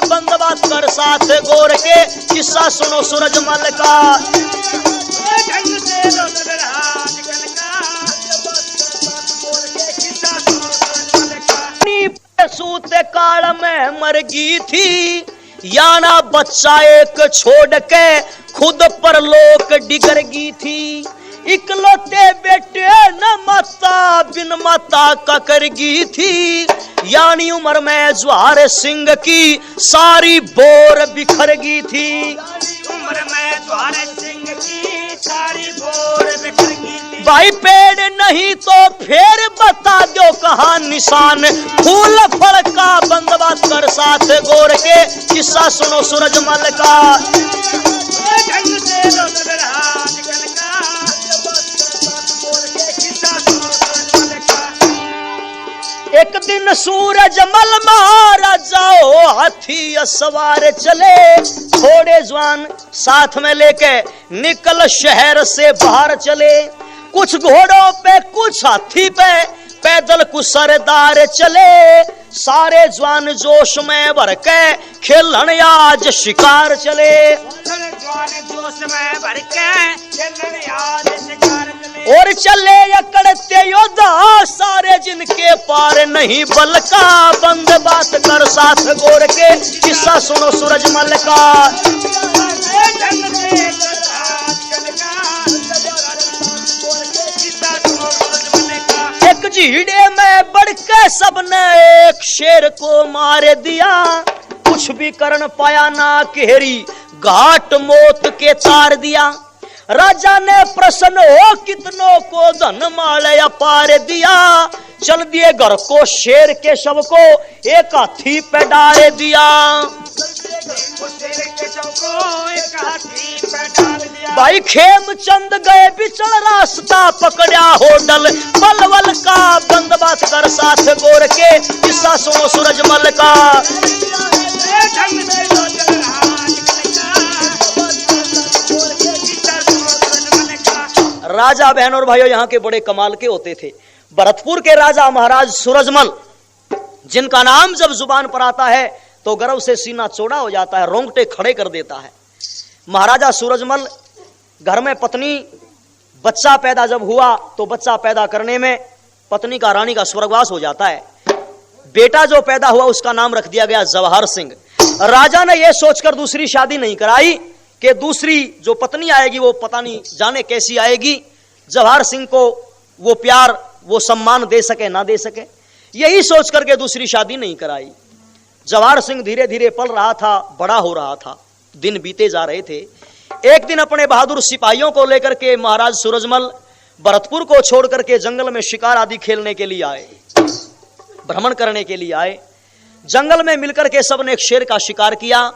बंदबात कर साथ गोर के, किस्सा सुनो सूरजमल का। सूते काल में मर गई थी, याना बच्चा एक छोड़ के खुद पर लोक डिगर गई थी। इकलौते बेटे न माता बिन माता का कर गई थी, यानी उम्र में ज्वार सिंह की सारी बोर बिखर गई थी। उम्र में ज्वार सिंह की सारी बोर बिखर गई थी। भाई पेड़ नहीं तो फिर बता दो कहाँ निशान, फूल फल का बंदोबस्त कर साथ गोर के, किस्सा सुनो सूरजमल का। एक दिन सूरजमल महाराजाओ हाथी सवार चले, थोड़े जवान साथ में लेके निकल शहर से बाहर चले। कुछ घोड़ों पे कुछ हाथी पे पैदल कुछ सरदार चले, सारे जवान जोश में भर के खेलन आज शिकार चले। जोश में भर के खेलन आज शिकार चले। और चले अकड़ते योद्धा सारे जिनके पार नहीं बल का, बंद बात कर साथ गोर के, किस्सा सुनो सूरजमल का। एक झीड़े में बढ़ के सबने एक शेर को मार दिया, कुछ भी कर न पाया ना केहरी घाट मौत के तार दिया। राजा ने प्रसन्न हो कितनों को धन माल अपार दिया, चल दिए घर को शेर के शव को एक हाथी पे डाल दिया। भाई खेमचंद गए बिचल रास्ता पकड़ा होटल, पलवल का बंदोबस्त कर साथ गोर के, किस्सा सुनो सूरजमल का। राजा बहन और भाइयों यहाँ के बड़े कमाल के होते थे। भरतपुर के राजा महाराज सूरजमल, जिनका नाम जब जुबान पर आता है तो गर्व से सीना चौड़ा हो जाता है, रोंगटे खड़े कर देता है। महाराजा सूरजमल घर में पत्नी बच्चा पैदा जब हुआ तो बच्चा पैदा करने में पत्नी का रानी का स्वर्गवास हो जाता है। बेटा जो पैदा हुआ उसका नाम रख दिया गया जवाहर सिंह। राजा ने यह सोचकर दूसरी शादी नहीं कराई कि दूसरी जो पत्नी आएगी वो पता नहीं जाने कैसी आएगी, जवाहर सिंह को वो प्यार वो सम्मान दे सके ना दे सके, यही सोच करके दूसरी शादी नहीं कराई। जवाहर सिंह धीरे धीरे पल रहा था, बड़ा हो रहा था, दिन बीते जा रहे थे। एक दिन अपने बहादुर सिपाहियों को लेकर के महाराज सूरजमल भरतपुर को छोड़ करके जंगल में शिकार आदि खेलने के लिए आए, भ्रमण करने के लिए आए। जंगल में मिलकर के सबने एक शेर का शिकार किया।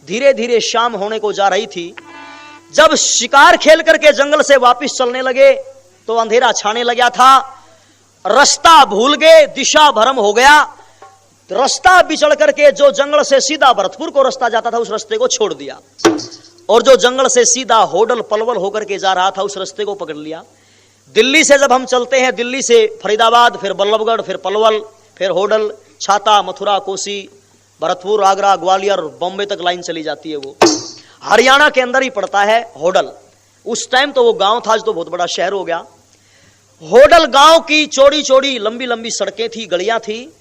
धीरे धीरे शाम होने को जा रही थी। जब शिकार खेल करके जंगल से वापस चलने लगे तो अंधेरा छाने लगा था, रास्ता भूल गए, दिशा भ्रम हो गया। रास्ता बिछड़ करके जो जंगल से सीधा भरतपुर को रास्ता जाता था उस रास्ते को छोड़ दिया, और जो जंगल से सीधा होडल पलवल होकर के जा रहा था उस रास्ते को पकड़ लिया। दिल्ली से जब हम चलते हैं, दिल्ली से फरीदाबाद, फिर बल्लभगढ़, फिर पलवल, फिर होडल, छाता, मथुरा, कोसी, भरतपुर, आगरा, ग्वालियर, बॉम्बे तक लाइन चली जाती है। वो हरियाणा के अंदर ही पड़ता है होडल। उस टाइम तो वो गांव था, आज तो बहुत बड़ा शहर हो गया। होडल गांव की चौड़ी चौड़ी लंबी लंबी सड़कें थी, गलियां थी।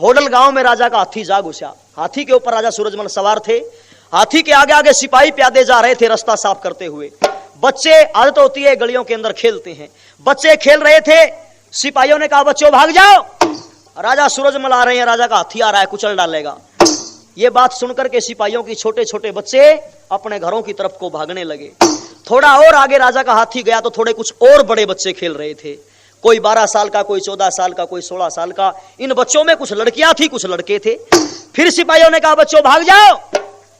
होडल गांव में राजा का हाथी जा घुसा। हाथी के ऊपर राजा सूरजमल सवार थे। हाथी के आगे आगे सिपाही प्यादे जा रहे थे रास्ता साफ करते हुए। बच्चे, आदत होती है गलियों के अंदर खेलते हैं, बच्चे खेल रहे थे। सिपाहियों ने कहा बच्चों भाग जाओ, राजा सूरजमल आ रहे हैं, राजा का हाथी आ रहा है, कुचल डालेगा। ये बात सुनकर के सिपाहियों की छोटे छोटे बच्चे अपने घरों की तरफ को भागने लगे। थोड़ा और आगे राजा का हाथी गया तो थोड़े कुछ और बड़े बच्चे खेल रहे थे, कोई 12 साल का, कोई 14 साल का, कोई 16 साल का। इन बच्चों में कुछ लड़कियां थी, कुछ लड़के थे। फिर सिपाहियों ने कहा बच्चों भाग जाओ,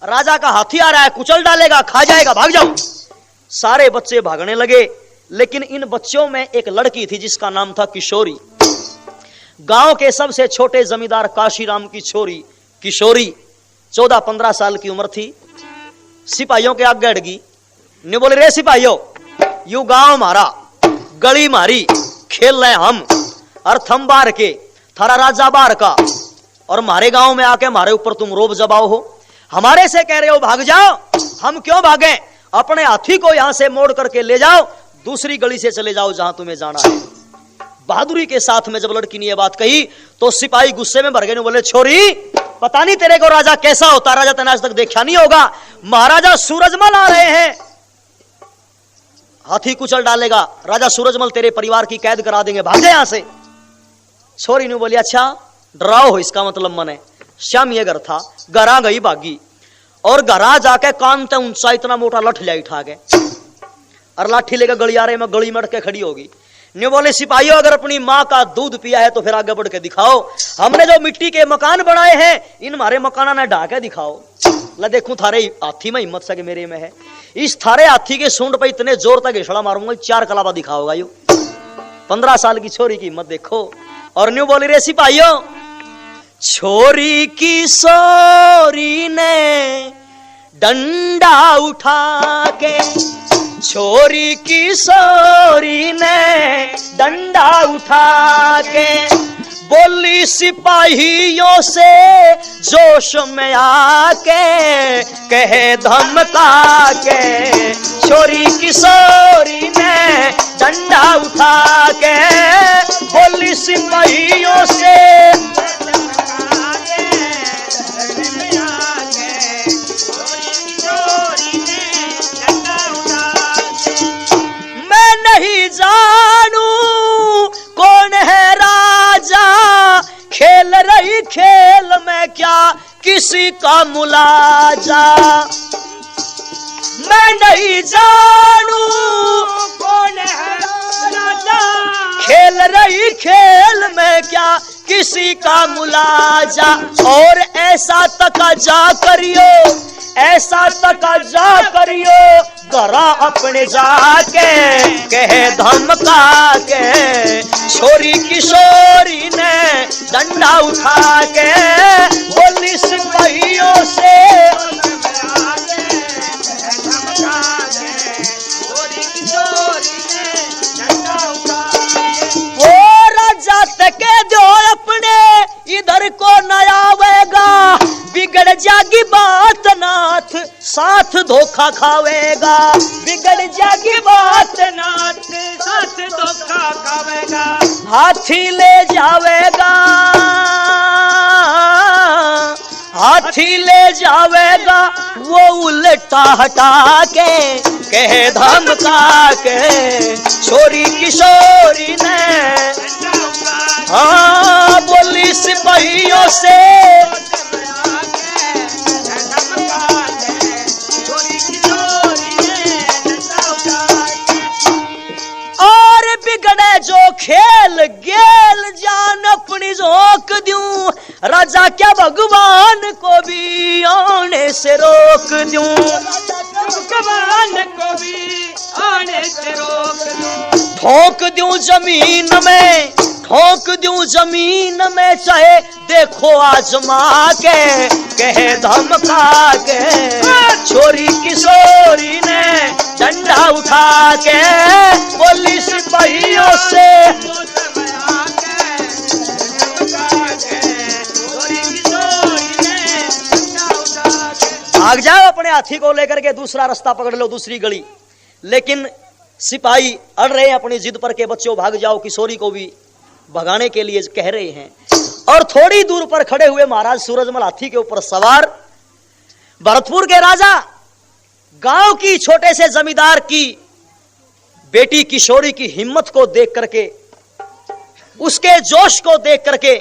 राजा का हाथी आ रहा है, कुचल डालेगा, खा जाएगा, भाग जाओ। सारे बच्चे भागने लगे, लेकिन इन बच्चों में एक लड़की थी जिसका नाम था किशोरी। गांव के सबसे छोटे जमींदार काशीराम की छोरी किशोरी 14-15 साल की उम्र थी। सिपाहियों के आगे अड़गी, ने बोले रे सिपाहियों, यू गांव हमारा, गली मारी, खेल रहे हम, और थम बार के, थारा राजा बार का, और हमारे गांव में आके हमारे ऊपर तुम रोब जबाओ हो, हमारे से कह रहे हो भाग जाओ। हम क्यों भागें? अपने हाथी को यहां से मोड़ करके ले जाओ, दूसरी गली से चले जाओ जहां तुम्हें जाना है। बहादुरी के साथ में जब लड़की ने यह बात कही तो सिपाही गुस्से में भर गए, बोले छोरी पता नहीं तेरे को राजा कैसा होता, राजा तेने आज तक देखा नहीं होगा, महाराजा सूरजमल आ रहे हैं, हाथी कुचल डालेगा, राजा सूरजमल तेरे परिवार की कैद करा देंगे, भाग जाए यहां से। छोरी ने बोली अच्छा डराओ हो, इसका मतलब मने। श्याम ये घर था, घरा गई भागी और घरा जाके कान ते ऊंचा इतना मोटा लठ लिया उठा के और लाठी लेकर गलियारे में गली मट के खड़ी होगी। ने बोले सिपाहियों अगर अपनी माँ का दूध पिया है तो फिर आगे बढ़ के दिखाओ, हमने जो मिट्टी के मकान बनाए हैं इन हमारे मकाना ने ढा के दिखाओ। ला देखूं थारे हाथी में हिम्मत सके मेरे में है, इस थारे हाथी के सूंड पे इतने जोर तक घिसड़ा मारूंगा, 4 कलावा दिखाओगा। यू 15 साल की छोरी की हिम्मत देखो। और न्यू बोली रे सिपाहियों, छोरी की सोरी ने डंडा उठा के, छोरी की सोरी ने डंडा उठा के, बोली सिपाहियों से जोश में आके, कहे धमका के, छोरी की सोरी ने डंडा उठा के, बोली सिपाहियों से नहीं जानू कौन है राजा, खेल रही खेल में क्या किसी का मुलाजा। मैं नहीं जानू कौन है राजा, खेल रही खेल में क्या किसी का मुलाजा। और ऐसा तकाजा करियो, ऐसा तकाजा करियो, घरा अपने जाके, कहे धमका के, छोरी किशोरी ने डंडा उठा के, बोली सिपाहियों से वो राजा तके दो अपने इधर को न आवेगा, बिगड़ जागी बात नाथ साथ धोखा खावेगा, बिगड़ जागी बात नाथ साथ धोखा खावेगा, हाथी ले जावेगा, हाथी ले जावेगा वो उल्टा हटा के, कहे धमका के, छोरी किशोरी ने हाँ बोली सिपाहियों से और बिगड़े जो खेल गेल जान अपनी झोंक दूं, राजा क्या भगवान को भी आने से रोक दूं, भगवान को भी आने से रोक दूं, ठोक दूं जमीन में, ठोक दूं जमीन में, चाहे देखो आजमा के, कहे धमका के, छोरी किशोरी ने डंडा उठा के, बोली सिपाहियों से भाग जाओ, अपने हाथी को लेकर के दूसरा रास्ता पकड़ लो, दूसरी गली। लेकिन सिपाही अड़ रहे हैं अपनी जिद पर के बच्चों भाग जाओ, किशोरी को भी भगाने के लिए कह रहे हैं। और थोड़ी दूर पर खड़े हुए महाराज सूरजमल हाथी के ऊपर सवार, भरतपुर के राजा गांव की छोटे से जमींदार की बेटी किशोरी की हिम्मत को देख करके, उसके जोश को देख करके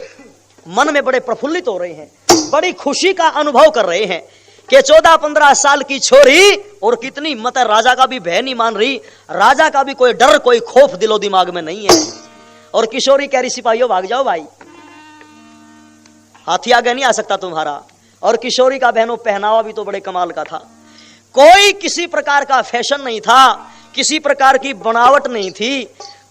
मन में बड़े प्रफुल्लित हो रहे हैं, बड़ी खुशी का अनुभव कर रहे हैं कि 14-15 साल की छोरी और कितनी हिम्मत है, राजा का भी भय नहीं मान रही, राजा का भी कोई डर कोई खौफ दिलो दिमाग में नहीं है। और किशोरी कह रही सिपाहियों भाग जाओ भाई, हाथी आगे नहीं आ सकता तुम्हारा। और किशोरी का बहनों पहनावा भी तो बड़े कमाल का था, कोई किसी प्रकार का फैशन नहीं था, किसी प्रकार की बनावट नहीं थी,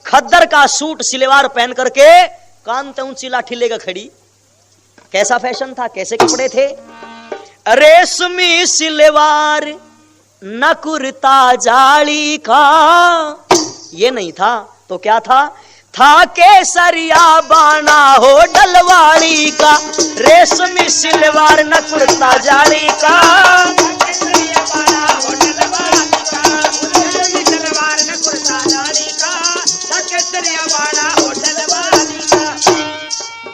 खद्दर का सूट सिलवार पहन करके कान ते ऊंची लाठी लेकर खड़ी। कैसा फैशन था, कैसे कपड़े थे, रेशमी सिलवार न कुर्ता जाली का, ये नहीं था तो क्या था, था केसरिया बाना हो डलवाड़ी का, रेशमी सिलवार न कुर्ता जाली का। केसरिया बाना हो डलवाड़ी का, रेशमी सिलवार न कुर्ता जाली का, केसरिया बाना हो डलवाड़ी का।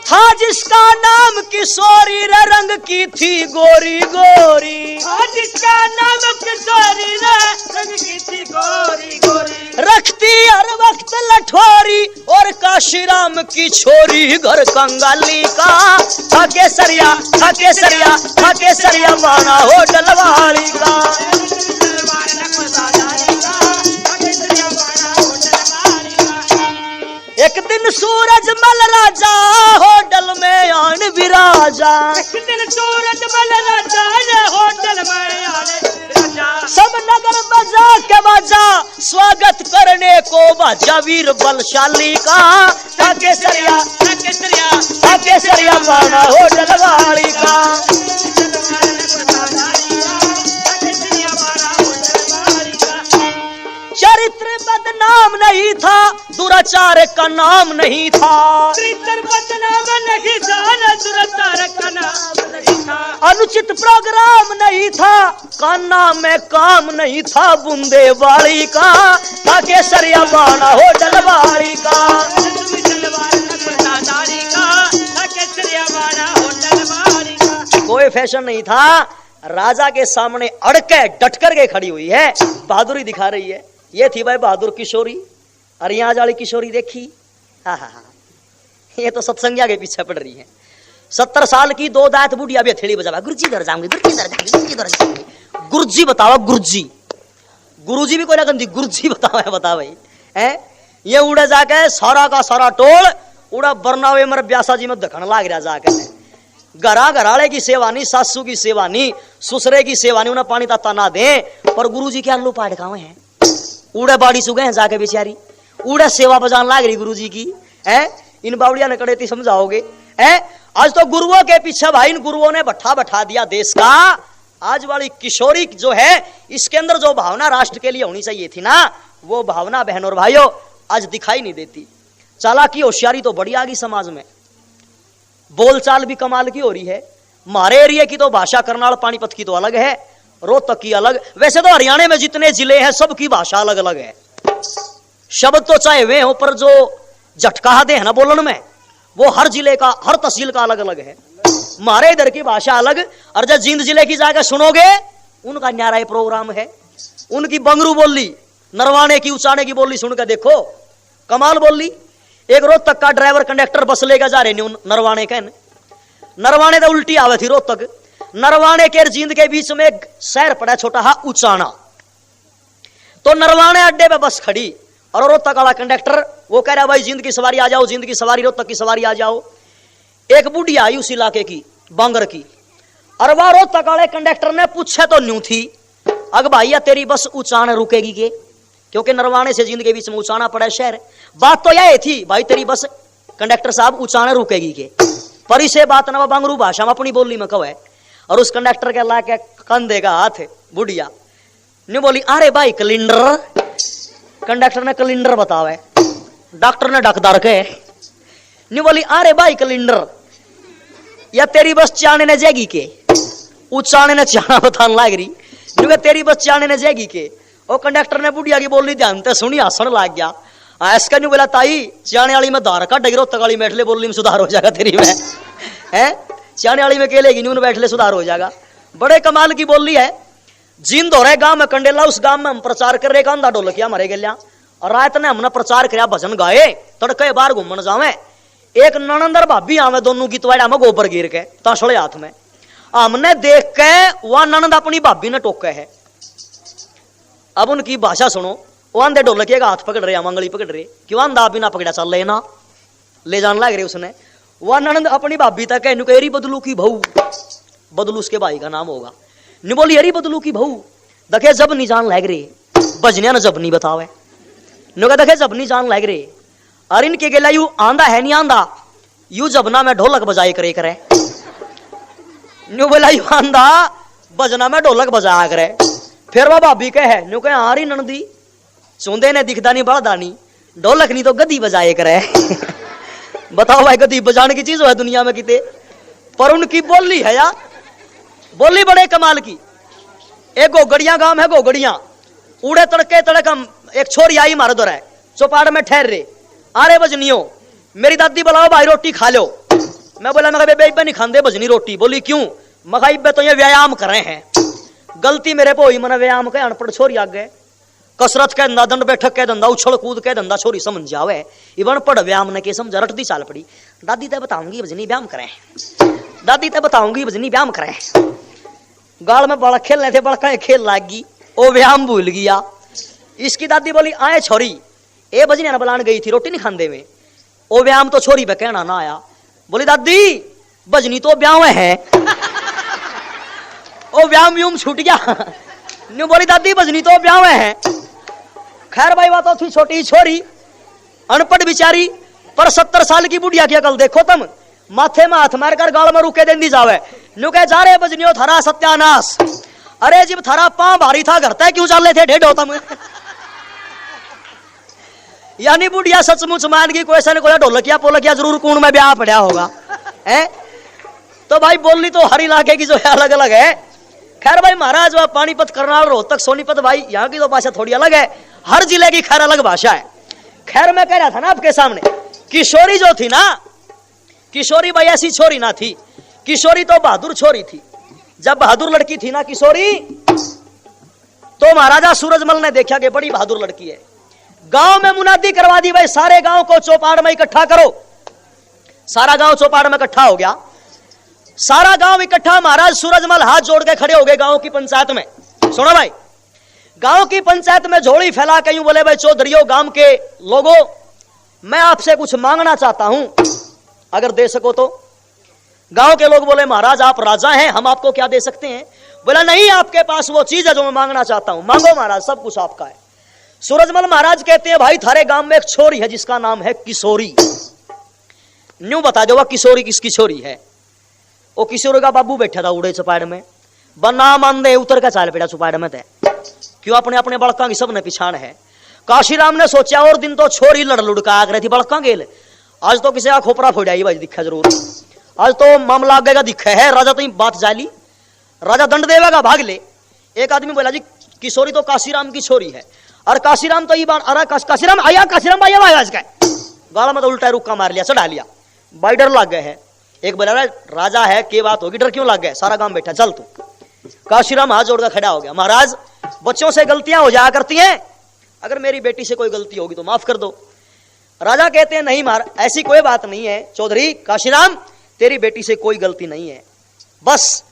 था जिसका नाम किशोरी रंग की थी गोरी गोरी, था जिसका नाम किशोरी रंग की थी गोरी गोरी, रखती हर वक्त लठोरी और काशीराम की छोरी घर कंगाली का। था केसरिया था केसरिया था केसरिया बाना हो डलवाड़ी का। एक दिन सूरजमल राजा होटल में आन विराजा, एक दिन सूरजमल राजा ने होटल में आने विराजा। सब नगर बजा के बाजा स्वागत करने को बाजा वीर बलशाली का। था केसरिया था केसरिया था केसरिया बाना हो डलवाड़ी का। चरित्र बदनाम नहीं था, दुराचार का नाम नहीं था, चरित्र बदनाम नहीं था, दुराचार का नाम नहीं था, अनुचित प्रोग्राम नहीं था, कान्ना में काम नहीं था बूंदे वाली का। था केसरिया बाना हो डलवाड़ी का। कोई फैशन नहीं था, राजा के सामने अड़के डट करके खड़ी हुई है, बहादुरी दिखा रही है। ये थी भाई बहादुर किशोरी। अरे यहाँ वाली किशोरी देखी, हाँ हाँ हाँ, ये तो सत्संगिया के पीछे पड़ रही है। 70 साल की दो दांत बुढ़िया भी हथेली बजा, गुरुजी दर जाऊंगी, गुरुजी दर जाऊंगी, गुरुजी दर जाऊंगी। गुरुजी बताओ, गुरुजी गुरुजी भी कोई ना गंदी, गुरुजी बताओ बता भाई है। ये उड़े जाके सारा का सारा टोल उड़ा बरनावे मर ब्यासा जी में दखन लाग रहा जाकर। घरा घराले की सेवा नहीं, सासू की सेवा नहीं, ससुरे की सेवा नहीं, उन्हें पानी ताता ना दे, पर गुरुजी के आलू पाड़ खावे हैं। उड़े बाड़ी सुगे हैं जाके बेचारी, उड़े सेवा बजान लाग रही गुरुजी की है। इन बावड़िया ने कड़े थी समझाओगे है। आज तो गुरुओं के पीछे भाई इन गुरुओं ने बैठा दिया देश का। आज वाली किशोरी जो है, इसके अंदर जो भावना राष्ट्र के लिए होनी चाहिए थी ना, वो भावना बहनों और भाइयों आज दिखाई नहीं देती। चालाकी होशियारी तो बड़ी आ गई समाज में, बोलचाल भी कमाल की हो रही है। हमारे एरिया की तो भाषा करनाल पानीपत की तो अलग है, रोहतक की अलग। वैसे तो हरियाणा में जितने जिले हैं सबकी भाषा अलग अलग है। शब्द तो चाहे वे हो, पर जो झटका दे है ना बोलन में, वो हर जिले का, हर तहसील का अलग अलग है। हमारे इधर की भाषा अलग, और जब जींद जिले की जाकर सुनोगे उनका न्यारा प्रोग्राम है। उनकी बंगरू बोली, नरवाने की, उचाने की बोली सुनकर देखो, कमाल बोली। एक रोहतक का ड्राइवर कंडक्टर बस लेकर जा रहे नरवाने के, नरवाने तो उल्टी आवे थी रोहतक। नरवाने के जींद के बीच में एक शहर पड़ा छोटा हा उचाना। तो नरवाने अड्डे पे बस खड़ी और रोहतक वाला कंडक्टर वो कह रहा भाई जींद की सवारी आ जाओ, जींद की सवारी, रोहतक की सवारी आ जाओ। एक बुढ़िया आई उस इलाके की, बांगर की, और वह रोहतक वाले कंडक्टर ने पूछे तो न्यू थी, अग भैया तेरी बस उचाने रुकेगी के? क्योंकि नरवाने से जींद के बीच में उचाना पड़ा शहर। बात तो यह थी भाई तेरी बस कंडक्टर साहब उचाने रुकेगी के, पर इसे बात ना बांगरू भाषा में अपनी बोली में कहो है। और उस कंडक्टर के ला के कंधे का हाथ बुढ़िया ने बोली अरे भाई कैलेंडर। कंडक्टर ने कैलेंडर बतावे, डॉक्टर ने डकदार के ने बोली अरे भाई कैलेंडर, या तेरी बस चाने ने जाएगी के? उचाने ने चाना बताने लाग रही, तेरी बस चाने ने जाएगी के? और कंडक्टर ने बुढ़िया की बोली ध्यान से सुनी, हंसन लाग गया। ऐसा नहीं बोला ताई चाने वाली में धार का डगरो तगाली बैठ ले, बोली में सुधार हो जाएगा तेरी में है। चाने वाली में केलेगी नहीं, बैठ ले सुधार हो जाएगा। बड़े कमाल की बोली है। जिंद हो रहे गांव में कंडेला, उस गांव में हम प्रचार कर रहे, अंधा ढोलकिया मरे गलिया, और रात ने हमने प्रचार कराया, भजन गाए, तड़के बार घूमन जावे। एक ननंदर भाभी आवे, दोनों की तवाड़ा में गोबर गिर के ताशड़े हाथ में। हमने देख के वह ननंद अपनी भाभी ने टोके है। अब उनकी भाषा सुनो, वो अंधे ढोलकिया का हाथ पकड़ रहे, मंगली पकड़ रहे, क्यों अंधा बिना पकड़ा चल लेना, ले जाने लग रहे उसने। वह ननंद अपनी भाभी तक है, नुकेरी बदलू की बहू, बदलू उसके भाई का नाम होगा, नु बोली अरे बदलू की बहू देखे जब नहीं जान लग रही, बजनिया ने जब नहीं बतावे, नु कह देखे जब नहीं जान लग रही। अरे इनके गेला यू आंदा है नहीं आंदा, यू जबना में ढोलक बजाए करे, नु बोला यू आंदा बजना में ढोलक बजाया करे। फिर वह भाभी कहे नु कहे हारी ननदी चौंदे ने दिखदा नहीं बढ़दा नहीं, ढोलक नहीं तो गद्दी बजाए करे। बताओ भाई, गद्दी बजाने की चीज है दुनिया में किते, पर उनकी बोली है यार, बोली बड़े कमाल की। एक गोगड़िया गांव है, गोगड़िया उड़े तड़के तड़क हम एक छोरी आई मारो दो चौपाड़ में ठहर रे, अरे बजनियो मेरी दादी बुलाओ भाई रोटी खा लो। मैं बोला मैं बेबे नहीं खाते बजनी रोटी। बोली क्यों? मगाई तो ये व्यायाम कर रहे हैं। गलती मेरे पे हुई, मैंने व्यायाम के अनपढ़ छोरी आ गए, कसरत के धंधा, दंड बैठक के धंधा, उछल कूद के धंधा छोरी समझ जावे, इवन पढ़ व्यायाम ने के समझ रटती चाल पड़ी। दादी ते बताऊंगी बजनी व्यायाम करें, दादी ते बताऊंगी बजनी व्यायाम करें। गाल में बड़ा खेलने थे, बड़ा खेल लागी, वो व्यायाम भूल गया। इसकी दादी बोली आए छोरी, ए बजनी ना बुलान गई थी रोटी नहीं खाते में, वो व्यायाम तो छोरी पे कहना ना आया। बोली दादी बजनी तो ब्याह है। ओ व्यायाम यूम छूट गया। न्यू बोली दादी बजनी तो ब्याह है। खैर भाई बात थी, छोटी छोरी अनपढ़ बिचारी, पर 70 साल की बुढ़िया की अकल देखो तुम, माथे में हाथ मार कर गाल में रुके देंदी जावे। न्यू कह जा रहे बजनियो थारा सत्यानाश, अरे जब थारा पांव भारी था घर तय क्यों चल रहे थे ढेडो तुम। यानी बुढ़िया सचमुच मान की कोई सन कोई ढोलकिया पोलकिया जरूर कूण में ब्याह पड़ा होगा है। तो भाई बोली तो हर इलाके की जो है अलग अलग है। खैर भाई महाराज वह पानीपत, करनाल, रोहतक, सोनीपत, भाई यहाँ की तो भाषा थोड़ी अलग है, हर जिले की खैर अलग भाषा है। खैर मैं कह रहा था ना आपके सामने, किशोरी जो थी ना, किशोरी भाई ऐसी छोरी ना थी, किशोरी तो बहादुर छोरी थी। जब बहादुर लड़की थी ना किशोरी, तो महाराजा सूरजमल ने देखा कि बड़ी बहादुर लड़की है, गांव में मुनादी करवा दी, भाई सारे गांव को चौपाड़ में इकट्ठा करो। सारा गांव चौपाड़ में इकट्ठा हो गया, सारा गांव इकट्ठा। महाराज सूरजमल हाथ जोड़ के खड़े हो गए गांव की पंचायत में। सुनो भाई, गांव की पंचायत में झोली फैला के यूं बोले, भाई चौधरियों गांव के लोगों, मैं आपसे कुछ मांगना चाहता हूं, अगर दे सको तो। गांव के लोग बोले महाराज आप राजा हैं, हम आपको क्या दे सकते हैं। बोला नहीं, आपके पास वो चीज है जो मैं मांगना चाहता हूं, मांगो महाराज, सब कुछ आपका है। सूरजमल महाराज कहते हैं भाई थारे गांव में एक छोरी है जिसका नाम है किशोरी, न्यू बता दो वह किशोरी किसकी छोरी है। वो किशोरी का बाबू बैठा था उड़े चौपाड़ में, बना मान दे उतर का चाल पेड़ा चौपाड़ में थे, क्यों अपने अपने बड़का की सबने पिछाड़ है। काशीराम ने सोचा और दिन तो छोरी लड़ लुड़का आ रही थी बड़का गेल, आज तो किसी का खोपरा फोड़ा भाई दिखा जरूर, आज तो मामला आगे का दिखा है। राजा तो बात जाली, राजा दंड देवेगा भाग ले। एक आदमी बोला जी किशोरी तो काशीराम की छोरी है, और काशीराम तो ये बात, अरे काशीराम आया, काशीराम आया आवाज का गाला में तो उल्टा रुक्का मार लिया, चढ़ा लिया, भाई डर लग गए है। एक बोला राजा है के बात होगी, डर क्यों लग गए, सारा गांव बैठा चल तू। काशीराम हाथ जोड़कर खड़ा हो गया, महाराज बच्चों से गलतियां हो जाया करती हैं, अगर मेरी बेटी से कोई गलती होगी तो माफ कर दो। राजा कहते हैं नहीं महाराज ऐसी कोई बात नहीं है, चौधरी काशीराम तेरी बेटी से कोई गलती नहीं है, बस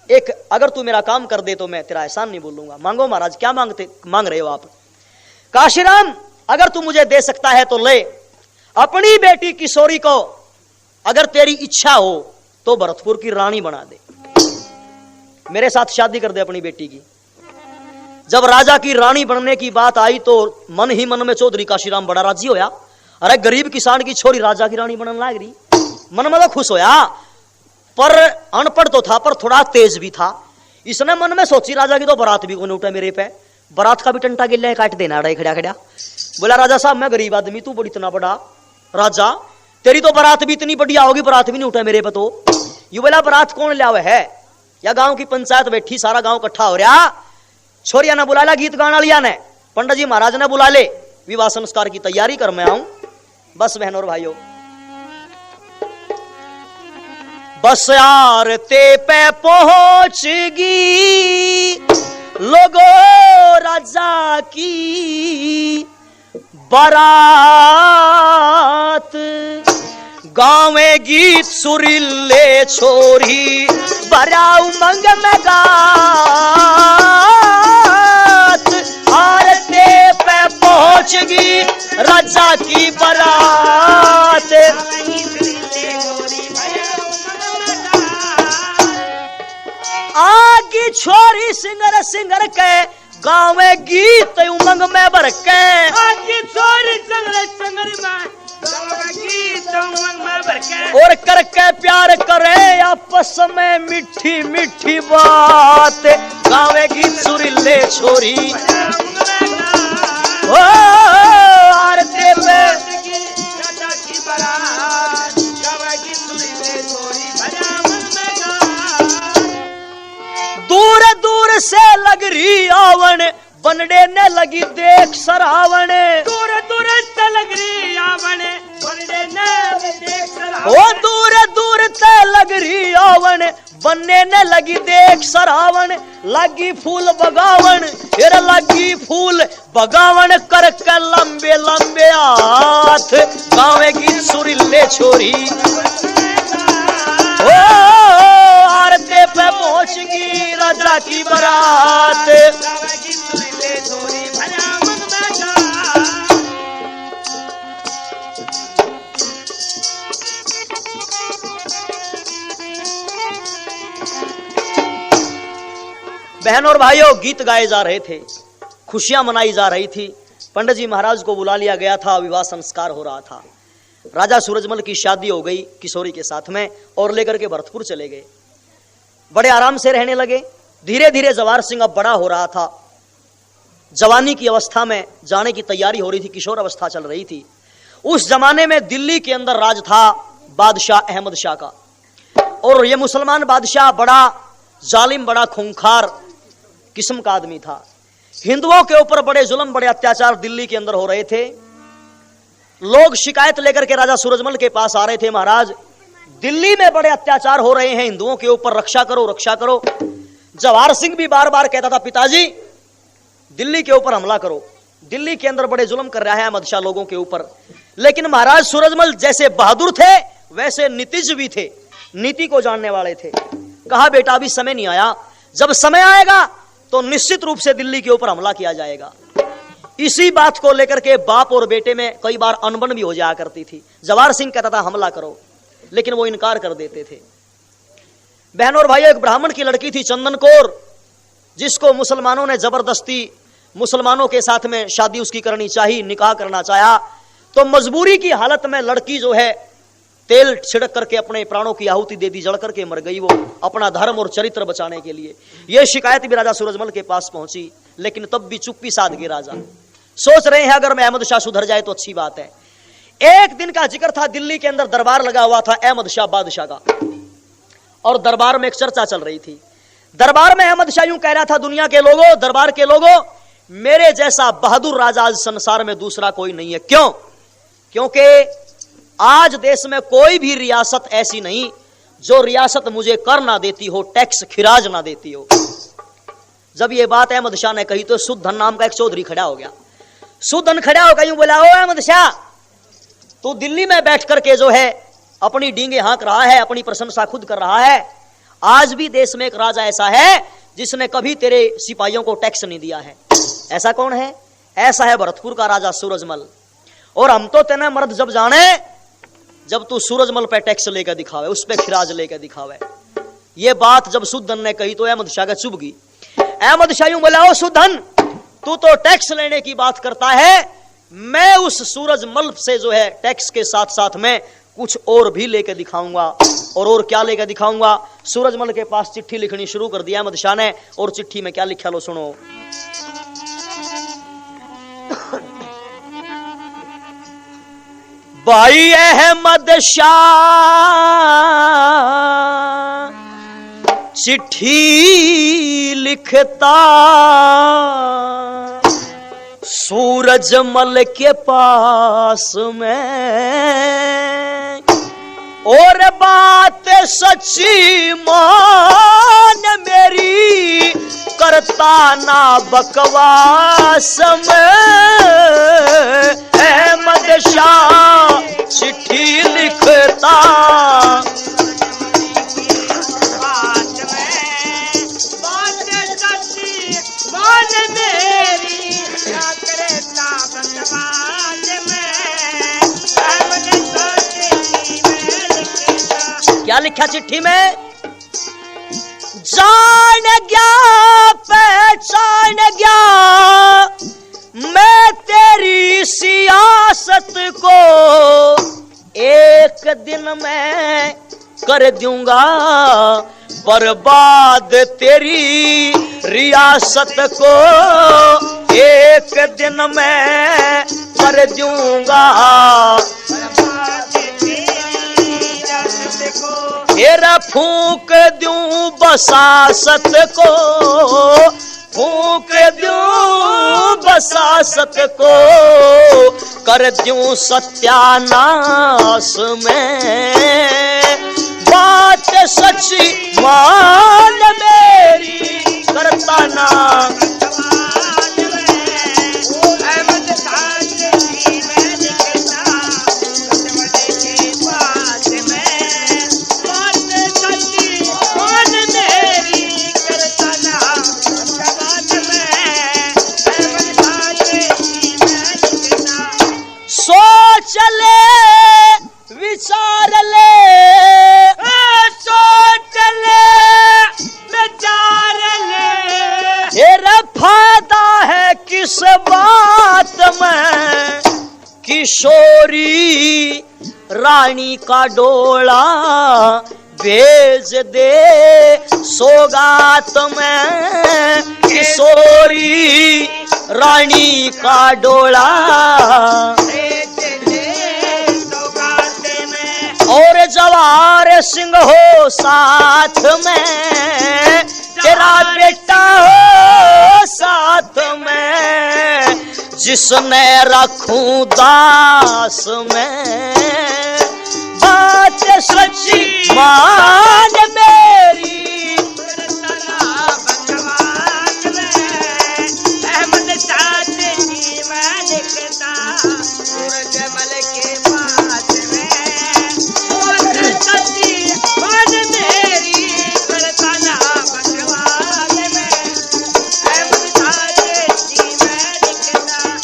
एक अगर तू मेरा काम कर दे तो मैं तेरा एहसान नहीं बोलूंगा। मांगो महाराज, क्या मांग रहे हो आप। काशीराम अगर तू मुझे दे सकता है तो ले, अपनी बेटी किशोरी को अगर तेरी इच्छा हो तो भरतपुर की रानी बना दे, मेरे साथ शादी कर दे अपनी बेटी की। जब राजा की रानी बनने की बात आई तो मन ही मन में चौधरी काशीराम बड़ा राजी होया, अरे गरीब किसान की छोरी राजा की रानी बनने लग रही, मन में तो खुश होया, पर अनपढ़ तो था पर थोड़ा तेज भी था। इसने मन में सोची राजा की तो बारात भी कौन उठा मेरे पे, बारात का भी टंटा गिल्ला काट देना रहा खड़ा खड़ा। बोला राजा साहब मैं गरीब आदमी, तू बड़ी इतना बड़ा राजा, तेरी तो बारात भी इतनी बढ़िया होगी, बारात भी नहीं उठा मेरे पे। तो यू बोला बारात कौन लिया हुआ है, या गांव की पंचायत बैठी, सारा गांव इकट्ठा हो रहा, छोरिया ने बुला लिया, गीत गाना लिया ने, पंडित जी महाराज ने बुला ले, विवाह संस्कार की तैयारी कर मैं आऊं। बस बहनों और भाइयों, बस यार ते पे पहुंचगी लोगो राजा की बारात, गावे गीत सुरीले छोरी बड़ा उमंग में गात, आरते पे पहुंचगी राजा की बारात। आगी छोरी सिंगर सिंगर के गाँव में गीत उमंग में भर के, आगी छोरी सिंगर सिंगर में गीत उमंग में भर के, और करके प्यार करे आपस में मीठी मीठी बात, गाँव में गीत सुरीले छोरी ओ आरती पे दूर दूर से लग रही आवन, बनड़े ने लगी देख सरावण। दूर दूर से लग रही आवन, बनड़े ने देख सरावण। ओ दूर दूर से लग रही आवन, बनने ने लगी देख सरावण। लगी फूल बगावन, फिर लगी फूल बगावन, करके लंबे लंबे हाथ गावेगी सुरीले छोरी। ओ आरते पे पहुंचगी राजा की बारात। गावेगी सुरीले छोरी भया मन बैठा। बहन और भाइयों, गीत गाए जा रहे थे, खुशियां मनाई जा रही थी। पंडित जी महाराज को बुला लिया गया था, विवाह संस्कार हो रहा था। राजा सूरजमल की शादी हो गई किशोरी के साथ में और लेकर के भरतपुर चले गए। बड़े आराम से रहने लगे। धीरे धीरे जवार सिंह अब बड़ा हो रहा था, जवानी की अवस्था में जाने की तैयारी हो रही थी, किशोर अवस्था चल रही थी। उस जमाने में दिल्ली के अंदर राज था बादशाह अहमद शाह का, और यह मुसलमान बादशाह बड़ा जालिम, बड़ा खूंखार किस्म का आदमी था। हिंदुओं के ऊपर बड़े जुल्म, बड़े अत्याचार दिल्ली के अंदर हो रहे थे। लोग शिकायत लेकर के राजा सूरजमल के पास आ रहे थे, महाराज दिल्ली में बड़े अत्याचार हो रहे हैं, हिंदुओं के ऊपर रक्षा करो रक्षा करो। जवाहर सिंह भी बार बार कहता था, पिताजी दिल्ली के ऊपर हमला करो, दिल्ली के अंदर बड़े जुल्म कर रहा है अहमद शाह लोगों के ऊपर। लेकिन महाराज सूरजमल जैसे बहादुर थे वैसे नीतिज भी थे, नीति को जानने वाले थे। कहा बेटा अभी समय नहीं आया, जब समय आएगा तो निश्चित रूप से दिल्ली के ऊपर हमला किया जाएगा। इसी बात को लेकर के बाप और बेटे में कई बार अनबन भी हो जाया करती थी। जवाहर सिंह कहता था हमला करो, लेकिन वो इनकार कर देते थे। बहनों और भाइयों, एक ब्राह्मण की लड़की थी चंदन कौर, जिसको मुसलमानों ने जबरदस्ती मुसलमानों के साथ में शादी उसकी करनी चाहिए, निकाह करना चाहा। तो मजबूरी की हालत में लड़की जो है तेल छिड़क करके अपने प्राणों की आहुति दे दी, जल करके मर गई वो, अपना धर्म और चरित्र बचाने के लिए। यह शिकायत भी राजा सूरजमल के पास पहुंची, लेकिन तब भी चुप्पी साध गए राजा। सोच रहे हैं अगर मैं अहमद शाह सुधर जाए तो अच्छी बात है। एक दिन का जिक्र था, दिल्ली के अंदर दरबार लगा हुआ था अहमद शाह बादशाह का, और दरबार में एक चर्चा चल रही थी। दरबार में अहमद शाह यूं कह रहा था, दुनिया के लोगों, दरबार के लोगों, मेरे जैसा बहादुर राजा आज संसार में दूसरा कोई नहीं है। क्यों? क्योंकि आज देश में कोई भी रियासत ऐसी नहीं जो रियासत मुझे कर ना देती हो, टैक्स खिराज ना देती हो। जब ये बात अहमद शाह ने कही तो सुद्धन नाम का एक चौधरी खड़ा हो गया। सुद्धन खड़ा होकर यूं बोला, ओ अहमद शाह, तू दिल्ली में बैठ करके जो है अपनी डींगे हाँक रहा है, अपनी प्रशंसा खुद कर रहा है। आज भी देश में एक राजा ऐसा है जिसने कभी तेरे सिपाहियों को टैक्स नहीं दिया है। ऐसा कौन है? ऐसा है भरतपुर का राजा सूरजमल। और हम तो तेने मर्द जब जाने जब तू सूरजमल पे टैक्स लेकर दिखावे, उस पे खिराज लेकर दिखावे। ये बात जब सुद्धन ने कही तो अहमद शाह का चुभ गई। अहमद शाह यूं बोला, ओ सुद्धन, तू तो टैक्स लेने की बात करता है, मैं उस सूरजमल से जो है टैक्स के साथ साथ में कुछ और भी लेकर दिखाऊंगा। और क्या लेकर दिखाऊंगा? सूरजमल के पास चिट्ठी लिखनी शुरू कर दिया अहमद शाह ने। और चिट्ठी में क्या लिखा लो सुनो। भाई अहमद शाह चिट्ठी लिखता सूरजमल के पास में, और बात सच्ची मान मेरी, करता ना बकवास में। अहमद शाह चिट्ठी लिखता क्या लिखा चिट्ठी में? जान गया पहचान गया मैं तेरी सियासत को, एक दिन मैं कर दूंगा बर्बाद तेरी रियासत को, एक दिन मैं कर दूंगा हेरा फूक दूं बसासत को, फूक दूं बसासत को, कर दूं सत्यानाश में। बात सच्ची मान मेरी, करता ना चले विचार ले, सोच ले विचार ले। तेरा फायदा है किस बात में, किशोरी रानी का डोला भेज दे सौगात में, किशोरी रानी का डोला और जवार सिंह हो साथ में, तेरा बेटा हो साथ में, जिसने रखूं दास में। बात सच्ची मान मेरी,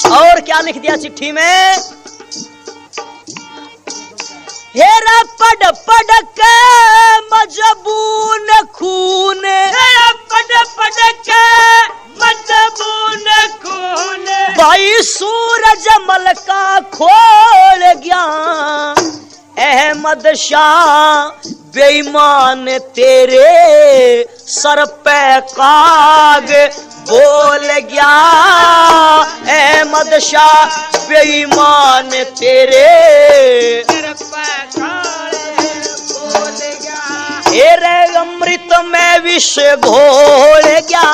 और क्या लिख दिया चिट्ठी में, हेरा पढ़ पढ़ के मजबून खून, पढ़ पढ़ के मजबून खून, भाई सूरज मल का खोल गया, अहमद शाह बेईमान तेरे सर पे काग बोल गया, अहमद शाह बेईमान तेरे तेरे अमृत में विष घोल गया,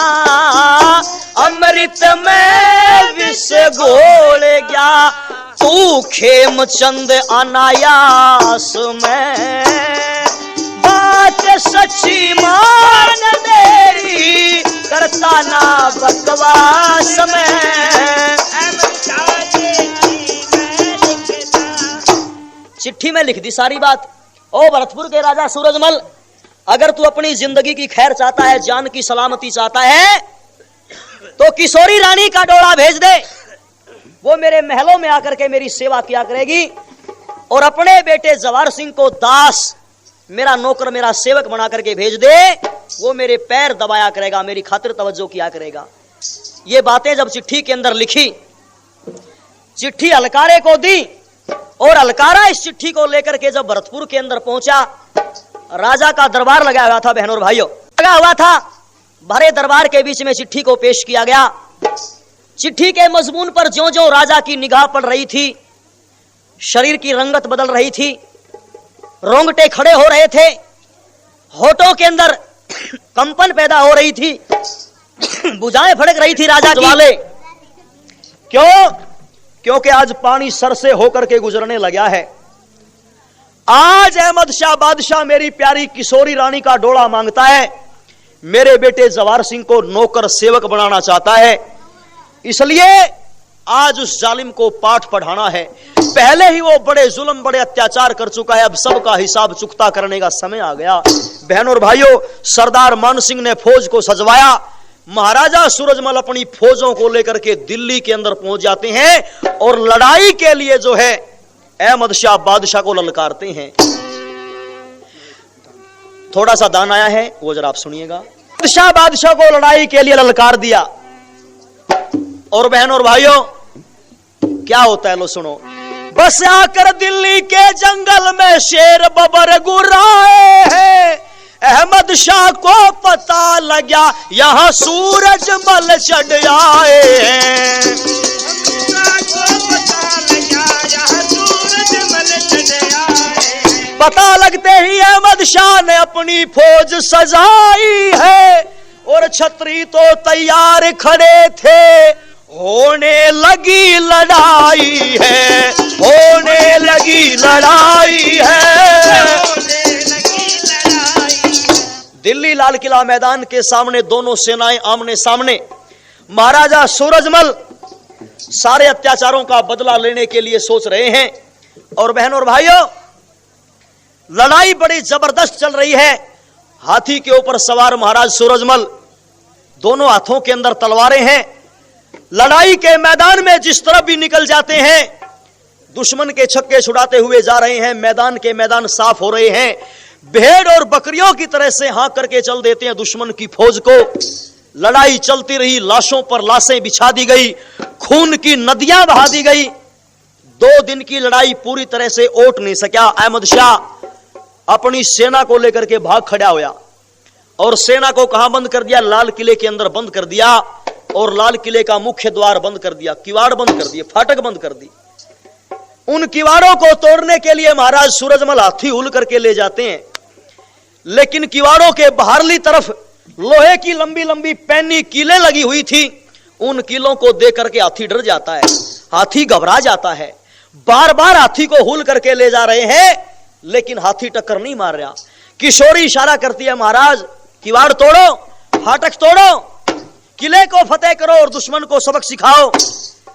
अमृत में विष घोल गया, तू खेमचंद अनायास में। बात सच्ची मान मेरी, करता ना बकवास में। चिट्ठी में लिख दी सारी बात। ओ भरतपुर के राजा सूरजमल, अगर तू अपनी जिंदगी की खैर चाहता है, जान की सलामती चाहता है, तो किशोरी रानी का डोला भेज दे। वो मेरे महलों में आकर के मेरी सेवा किया करेगी और अपने बेटे जवार सिंह को दास, मेरा नौकर, मेरा सेवक बना करके भेज दे। वो मेरे पैर दबाया करेगा, मेरी खातिर तवज्जो किया करेगा। ये बातें जब चिट्ठी के अंदर लिखी, चिट्ठी अलकारे को दी और अलकारा इस चिट्ठी को लेकर के जब भरतपुर के अंदर पहुंचा, राजा का दरबार लगा हुआ था, बहनों और भाइयों लगा हुआ था। भरे दरबार के बीच में चिट्ठी को पेश किया गया। चिट्ठी के मजमून पर ज्यों ज्यों राजा की निगाह पड़ रही थी, शरीर की रंगत बदल रही थी, रोंगटे खड़े हो रहे थे, होठों के अंदर कंपन पैदा हो रही थी, भुजाएं फड़क रही थी राजा वाले। क्यों? क्योंकि आज पानी सर से होकर के गुजरने लगा है। आज अहमद शाह बादशाह मेरी प्यारी किशोरी रानी का डोला मांगता है, मेरे बेटे जवार सिंह को नौकर सेवक बनाना चाहता है। इसलिए आज उस जालिम को पाठ पढ़ाना है। पहले ही वो बड़े जुल्म, बड़े अत्याचार कर चुका है, अब सबका हिसाब चुकता करने का समय आ गया। बहनों और भाइयों, सरदार मान सिंह ने फौज को सजवाया। महाराजा सूरजमल अपनी फौजों को लेकर के दिल्ली के अंदर पहुंच जाते हैं और लड़ाई के लिए जो है अहमद शाह बादशाह को ललकारते हैं। थोड़ा सा दान आया है, वो जरा आप सुनिएगा। शाह बादशाह को लड़ाई के लिए ललकार दिया। और बहनों और भाइयों, क्या होता है लो सुनो। बस आकर दिल्ली के जंगल में शेर बबर गुर्राए हैं, अहमद शाह को पता लगा यहाँ सूरजमल चढ़ आए हैं। पता लगते ही अहमद शाह ने अपनी फौज सजाई है और छतरी तो तैयार खड़े थे। होने लगी लड़ाई है, होने लगी लड़ाई है। दिल्ली लाल किला मैदान के सामने दोनों सेनाएं आमने सामने। महाराजा सूरजमल सारे अत्याचारों का बदला लेने के लिए सोच रहे हैं। और बहनों और भाइयों, लड़ाई बड़ी जबरदस्त चल रही है। हाथी के ऊपर सवार महाराज सूरजमल, दोनों हाथों के अंदर तलवारें हैं। लड़ाई के मैदान में जिस तरफ भी निकल जाते हैं दुश्मन के छक्के छुड़ाते हुए जा रहे हैं। मैदान के मैदान साफ हो रहे हैं। भेड़ और बकरियों की तरह से हाँक करके चल देते हैं दुश्मन की फौज को। लड़ाई चलती रही, लाशों पर लाशें बिछा दी गई, खून की नदियां बहा दी गई। 2 दिन की लड़ाई पूरी तरह से ओट नहीं सका। अहमद शाह अपनी सेना को लेकर के भाग खड़ा हुआ और सेना को कहां बंद कर दिया? लाल किले के अंदर बंद कर दिया और लाल किले का मुख्य द्वार बंद कर दिया, किवाड़ बंद कर दिए, फाटक बंद कर दी। उन किवाड़ों को तोड़ने के लिए महाराज सूरजमल हाथी हुल करके ले जाते हैं, लेकिन किवाड़ों के बाहरली तरफ लोहे की लंबी लंबी पैनी कीलें लगी हुई थी। उन कीलों को देख करके हाथी डर जाता है, हाथी घबरा जाता है। बार बार हाथी को हुल करके ले जा रहे हैं लेकिन हाथी टक्कर नहीं मार रहा। किशोरी इशारा करती है, महाराज किवाड़ तोड़ो, फाटक तोड़ो, किले को फतेह करो और दुश्मन को सबक सिखाओ।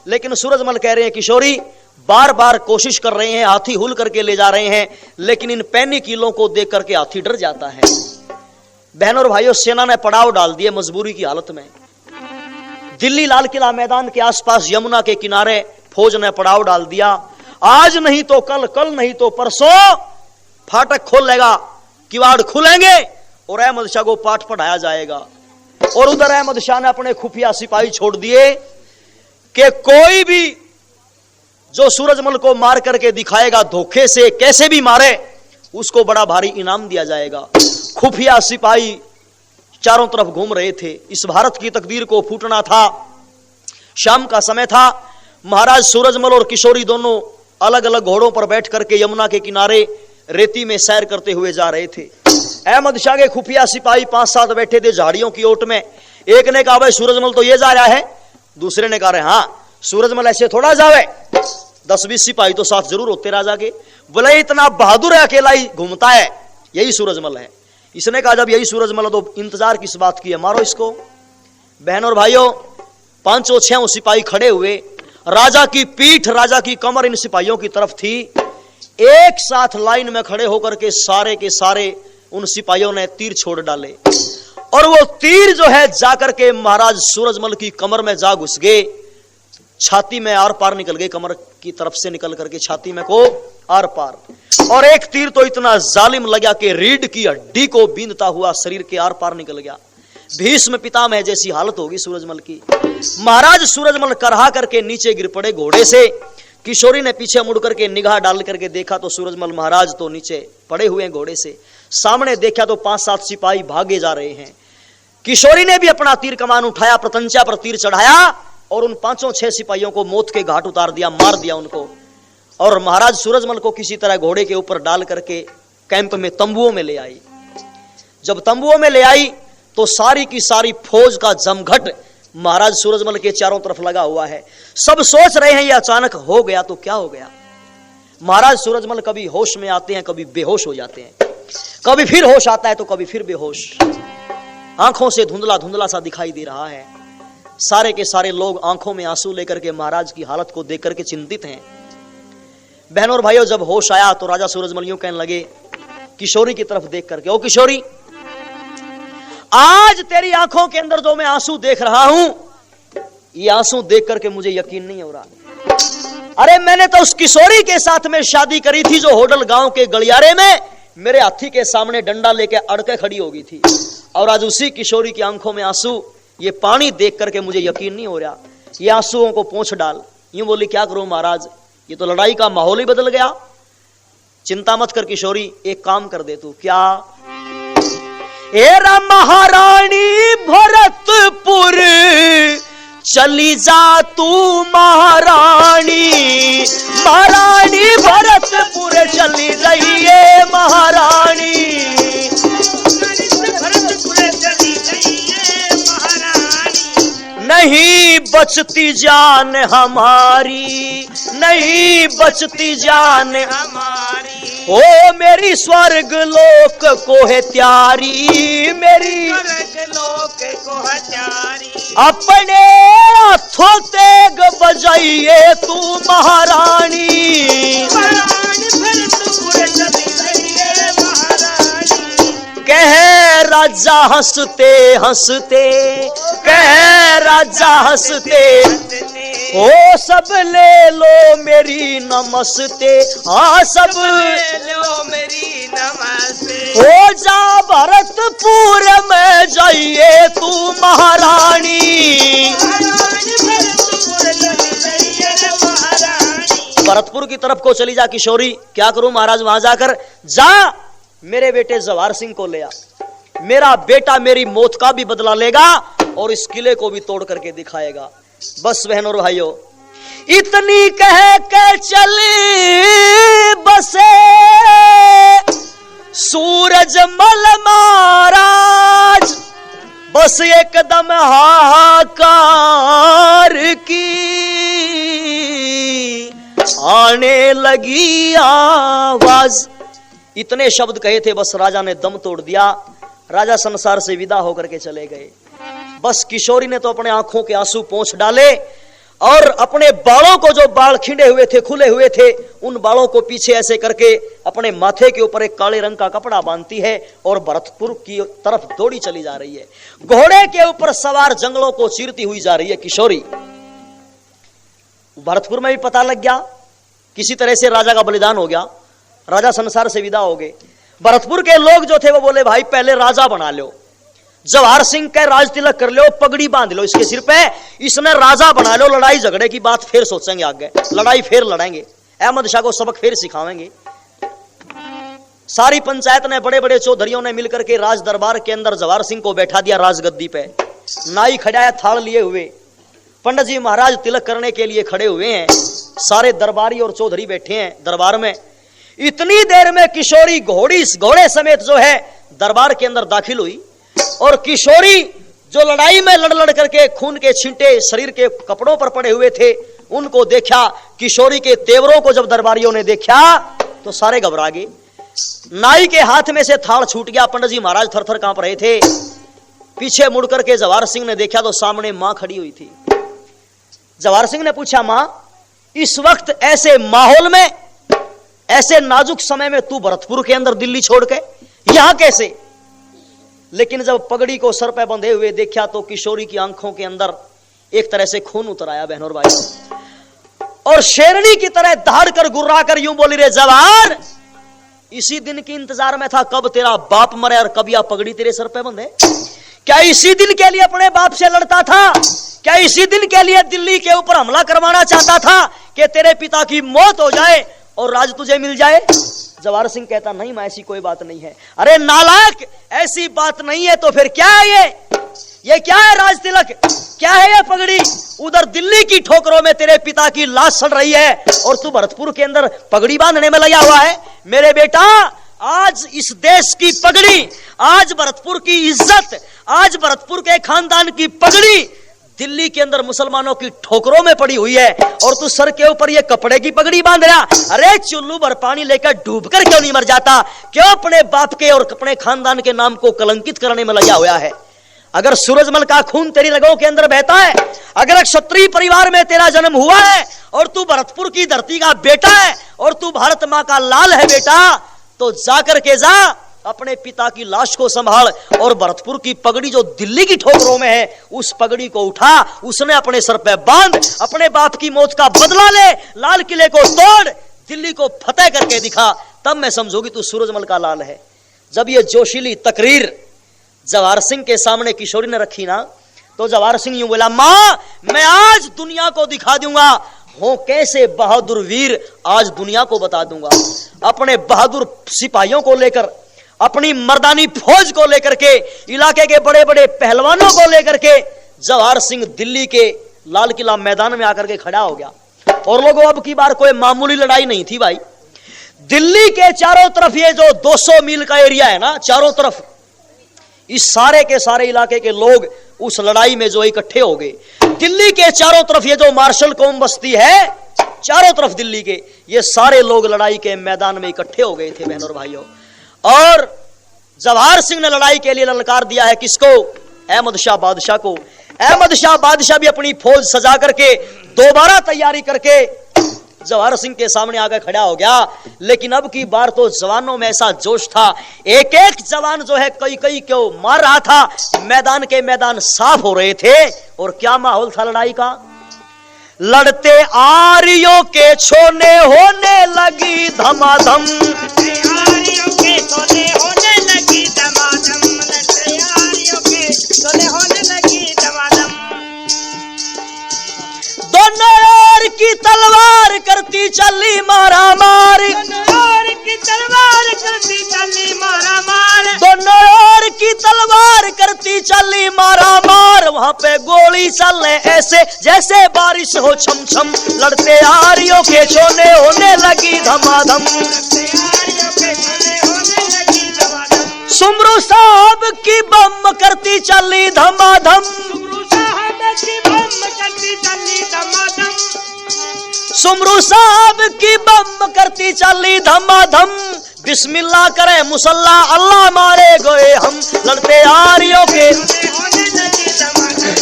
लेकिन सूरजमल कह रहे हैं, किशोरी बार बार कोशिश कर रहे हैं, हाथी हुल करके ले जा रहे हैं, लेकिन इन पैनी कीलों को देख करके हाथी डर जाता है। बहनों और भाइयों, सेना ने पड़ाव डाल दिए मजबूरी की हालत में। दिल्ली लाल किला मैदान के आसपास यमुना के किनारे फौज ने पड़ाव डाल दिया। आज नहीं तो कल, कल नहीं तो परसों फाटक खोलेगा, किवाड़ खुलेंगे और अहमद शाह को पाठ पढ़ाया जाएगा। और उधर अहमद शाह ने अपने खुफिया सिपाही छोड़ दिए कि कोई भी जो सूरजमल को मार करके दिखाएगा धोखे से, कैसे भी मारे, उसको बड़ा भारी इनाम दिया जाएगा। खुफिया सिपाही चारों तरफ घूम रहे थे। इस भारत की तकदीर को फूटना था। शाम का समय था। महाराज सूरजमल और किशोरी दोनों अलग अलग घोड़ों पर बैठ करके यमुना के किनारे रेती में सैर करते हुए जा रहे थे। अहमद शाह के खुफिया सिपाही 5-7 बैठे थे झाड़ियों की ओट में। एक ने कहा, भाई सूरजमल तो ये जा रहा है। दूसरे ने कहा, हाँ सूरजमल ऐसे थोड़ा जावे, 10-20 सिपाही तो साथ जरूर होते राजा के। बोले इतना बहादुर है, अकेला ही घूमता है, यही सूरजमल है। इसने कहा, जब यही सूरजमल है तो इंतजार किस बात की है, मारो इसको। बहनों और भाइयों, 5-6 सिपाही खड़े हुए। राजा की पीठ, राजा की कमर इन सिपाहियों की तरफ थी। एक साथ लाइन में खड़े होकर के सारे के सारे उन सिपाहियों ने तीर छोड़ डाले और वो तीर जो है जाकर के महाराज सूरजमल की कमर में जा घुस गए। छाती में आर पार निकल गए, कमर की तरफ से निकल करके छाती में को आर पार। और एक तीर तो इतना जालिम लगा कि रीढ़ की हड्डी को बींधता हुआ शरीर के आर पार निकल गया। भीष्म पितामह जैसी हालत होगी सूरजमल की। महाराज सूरजमल करहा करके नीचे गिर पड़े घोड़े से। किशोरी ने पीछे मुड़ करके निगाह डाल करके देखा तो सूरजमल महाराज तो नीचे पड़े हुए हैं घोड़े से। सामने देखा तो 5-7 सिपाही भागे जा रहे हैं। किशोरी ने भी अपना तीर कमान उठाया, प्रतंचा पर तीर चढ़ाया और उन 5-6 सिपाहियों को मौत के घाट उतार दिया, मार दिया उनको। और महाराज सूरजमल को किसी तरह घोड़े के ऊपर डाल करके कैंप में, तंबुओं में ले आई। जब तंबुओं में ले आई तो सारी की सारी फौज का जमघट महाराज सूरजमल के चारों तरफ लगा हुआ है। सब सोच रहे हैं ये अचानक हो गया तो क्या हो गया। महाराज सूरजमल कभी होश में आते हैं, कभी बेहोश हो जाते हैं, कभी फिर होश आता है तो कभी फिर बेहोश। आंखों से धुंधला धुंधला सा दिखाई दे रहा है। सारे के सारे लोग आंखों में आंसू लेकर के महाराज की हालत को देख करके चिंतित हैं। बहनों और भाइयों, जब होश आया तो राजा सूरजमल यूं कहने लगे किशोरी की तरफ देख करके, ओ किशोरी, आज तेरी आंखों के अंदर जो मैं आंसू देख रहा हूं, ये आंसू देख करके मुझे यकीन नहीं हो रहा। अरे मैंने तो उस किशोरी के साथ में शादी करी थी जो होडल गांव के गलियारे में मेरे हाथी के सामने डंडा लेके अड़के खड़ी हो गई थी, और आज उसी किशोरी की आंखों में आंसू, ये पानी देख करके मुझे यकीन नहीं हो रहा। ये आंसुओं को पोंछ डाल। यूं बोली, क्या करूं महाराज, ये तो लड़ाई का माहौल ही बदल गया। चिंता मत कर किशोरी, एक काम कर दे तू। क्या? एरा महारानी भरतपुर चली जा तू महारानी, महारानी भरतपुर चली जाइए महारानी, नहीं बचती जान हमारी, नहीं बचती जान हमारी, ओ मेरी स्वर्ग लोक को है त्यारी, मेरी स्वर्ग लोक को है त्यारी, अपने हाथों तेग बजाइए तू महारानी, कह राजा हंसते हंसते, कह राजा हंसते, ओ सब ले लो मेरी नमस्ते, हाँ सब ले लो मेरी नमस्ते, ओ जा भरतपुर में जाइए तू महारानी, भरतपुर की तरफ को चली जा किशोरी, क्या करूं महाराज वहां जाकर, जा मेरे बेटे जवाहर सिंह को ले आ, मेरा बेटा मेरी मौत का भी बदला लेगा और इस किले को भी तोड़ करके दिखाएगा। बस बहनों और भाइयों, इतनी कह के चली बसे सूरजमल महाराज, बस एकदम हाहाकार की आने लगी आवाज। इतने शब्द कहे थे, बस राजा ने दम तोड़ दिया, राजा संसार से विदा होकर के चले गए। बस किशोरी ने तो अपने आंखों के आंसू पोंछ डाले और अपने बालों को, जो बाल खिंडे हुए थे, खुले हुए थे, उन बालों को पीछे ऐसे करके अपने माथे के ऊपर एक काले रंग का कपड़ा बांधती है और भरतपुर की तरफ दौड़ी चली जा रही है। घोड़े के ऊपर सवार जंगलों को चीरती हुई जा रही है किशोरी। भरतपुर में भी पता लग गया, किसी तरह से राजा का बलिदान हो गया, राजा संसार से विदा हो गए। भरतपुर के लोग जो थे वो बोले, भाई पहले राजा बना लो, जवाहर सिंह का राज तिलक कर लो, पगड़ी बांध लो इसके सिर पे, इसने राजा बना लो, लड़ाई झगड़े की बात फिर सोचेंगे, आगे लड़ाई फिर लड़ेंगे, अहमद शाह को सबक फिर सिखावेंगे। सारी पंचायत ने, बड़े बड़े चौधरियों ने मिलकर के राज दरबार के अंदर जवाहर सिंह को बैठा दिया राजगद्दी पे। नाई खड़ा है थाल लिए हुए, पंडित जी महाराज तिलक करने के लिए खड़े हुए हैं, सारे दरबारी और चौधरी बैठे हैं दरबार में। इतनी देर में किशोरी घोड़े समेत जो है दरबार के अंदर दाखिल हुई और किशोरी जो लड़ाई में लड़ लड़ करके खून के छींटे शरीर के कपड़ों पर पड़े हुए थे, उनको देखा। किशोरी के तेवरों को जब दरबारियों ने देखा तो सारे घबरा गए। नाई के हाथ में से थाल छूट गया, पंडित जी महाराज थर-थर कांप रहे थे। पीछे मुड़ करके जवाहर सिंह ने देखा तो सामने मां खड़ी हुई थी। जवाहर सिंह ने पूछा, मां इस वक्त ऐसे माहौल में, ऐसे नाजुक समय में तू भरतपुर के अंदर दिल्ली छोड़ के यहां कैसे? लेकिन जब पगड़ी को सर पे बंधे हुए देखा तो किशोरी की आंखों के अंदर एक तरह से खून उतर आया बहनों और भाइयों, और शेरनी की तरह दहाड़ कर गुर्रा कर यूं बोली, रे जवान इसी दिन की इंतजार में था, कब तेरा बाप मरे और कब यह पगड़ी तेरे सर पे बंधे। क्या इसी दिन के लिए अपने बाप से लड़ता था? क्या इसी दिन के लिए दिल्ली के ऊपर हमला करवाना चाहता था कि तेरे पिता की मौत हो जाए और राज तुझे मिल जाए? जवाहर सिंह कहता, नहीं मां ऐसी कोई बात नहीं है। अरे नालायक, ऐसी बात नहीं है तो फिर क्या है ये क्या है? राज तिलक क्या है? ये पगड़ी उधर दिल्ली की ठोकरों में तेरे पिता की लाश सड़ रही है और तू भरतपुर के अंदर पगड़ी बांधने में लगा हुआ है। मेरे बेटा, आज इस देश की पगड़ी, आज भरतपुर की इज्जत, आज भरतपुर के खानदान की पगड़ी दिल्ली के अंदर मुसलमानों की ठोकरों में पड़ी हुई है और तू सर के ऊपर ये कपड़े की पगड़ी बांध रहा। अरे चुल्लू भर पानी लेकर डूबकर क्यों नहीं मर जाता? क्यों अपने बाप के और अपने खानदान के नाम को कलंकित करने में लगा हुआ है? अगर सूरजमल का खून तेरी रगों के अंदर बहता है, अगर क्षत्रिय परिवार में तेरा जन्म हुआ है और तू भरतपुर की धरती का बेटा है और तू भारत मां का लाल है बेटा, तो जाकर के जा अपने पिता की लाश को संभाल और भरतपुर की पगड़ी जो दिल्ली की ठोकरों में है, उस पगड़ी को उठा, उसने अपने सर पे बांध, अपने बाप की मौत का बदला ले, लाल किले को तोड़, दिल्ली को फतेह करके दिखा, तब मैं समझूंगी तू सूरजमल का लाल है। जब ये जोशीली तकरीर जवाहर सिंह के सामने किशोरी ने रखी ना, तो जवाहर सिंह यूं बोला, मां मैं आज दुनिया को दिखा दूंगा हो कैसे बहादुर वीर, आज दुनिया को बता दूंगा। अपने बहादुर सिपाहियों को लेकर, अपनी मर्दानी फौज को लेकर के, इलाके के बड़े बड़े पहलवानों को लेकर के जवाहर सिंह दिल्ली के लाल किला मैदान में आकर के खड़ा हो गया। और लोगों, अब की बार कोई मामूली लड़ाई नहीं थी भाई। दिल्ली के चारों तरफ ये जो 200 मील का एरिया है ना, चारों तरफ इस सारे के सारे इलाके के लोग उस लड़ाई में जो इकट्ठे हो गए। दिल्ली के चारों तरफ ये जो मार्शल कौम बस्ती है, चारों तरफ दिल्ली के ये सारे लोग लड़ाई के मैदान में इकट्ठे हो गए थे बहनों और भाइयों। और जवाहर सिंह ने लड़ाई के लिए ललकार दिया है किसको? अहमद शाह बादशाह को। अहमद शाह बादशाह भी अपनी फौज सजा करके दोबारा तैयारी करके जवाहर सिंह के सामने आकर खड़ा हो गया। लेकिन अब की बार तो जवानों में ऐसा जोश था, एक एक जवान जो है कई कई क्यों मार रहा था। मैदान के मैदान साफ हो रहे थे। और क्या माहौल था लड़ाई का? लड़ते आर्यों के छोने होने लगी धमाधम, आर्यों के सोने होने लगी धमाधम, आर्यों के सोने होने लगी धमाधम। दोनों ओर की तलवार करती चली मारा मार, दोनों ओर की तलवार करती चली मारा मार, दोनों ओर की तलवार करती चली मारा मार। वहां पे गोली चलने ऐसे जैसे बारिश हो छम छम, लड़ते आर्यों के छोने होने लगी धमाधम, आर्यों के सोने होने लगी धमाधम। सुमरू साहब की बम करती चली धमाधम, सुमरू साहब की बम करती चली धमाधम, सुमरू साहब की बम करती चली धमाधम। बिस्मिल्लाह करे मुसल्ला अल्लाह मारे गए हम, लड़ते आर्यों के होने लगी धमाधम,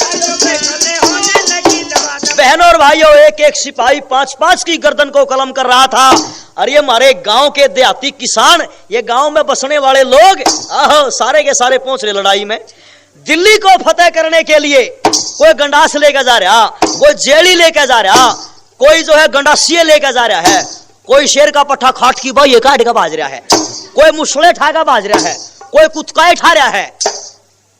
आर्यों के सोने होने लगी धमाधम। बहनों और भाइयों, एक एक सिपाही 5-5 की गर्दन को कलम कर रहा था। और ये हमारे गांव के देहाती किसान, ये गांव में बसने वाले लोग सारे के सारे पहुंच रहे लड़ाई में। दिल्ली को फतेह करने के लिए कोई गंडास लेकर जा रहा, कोई जेली लेकर जा रहा, कोई जो है गंडासिये लेकर जा रहा है, कोई शेर का पट्टा खाट की बाई काट का भाज रहा है, कोई मुसले ठाका भाज रहा है, कोई कुतकाए ठा रहा है,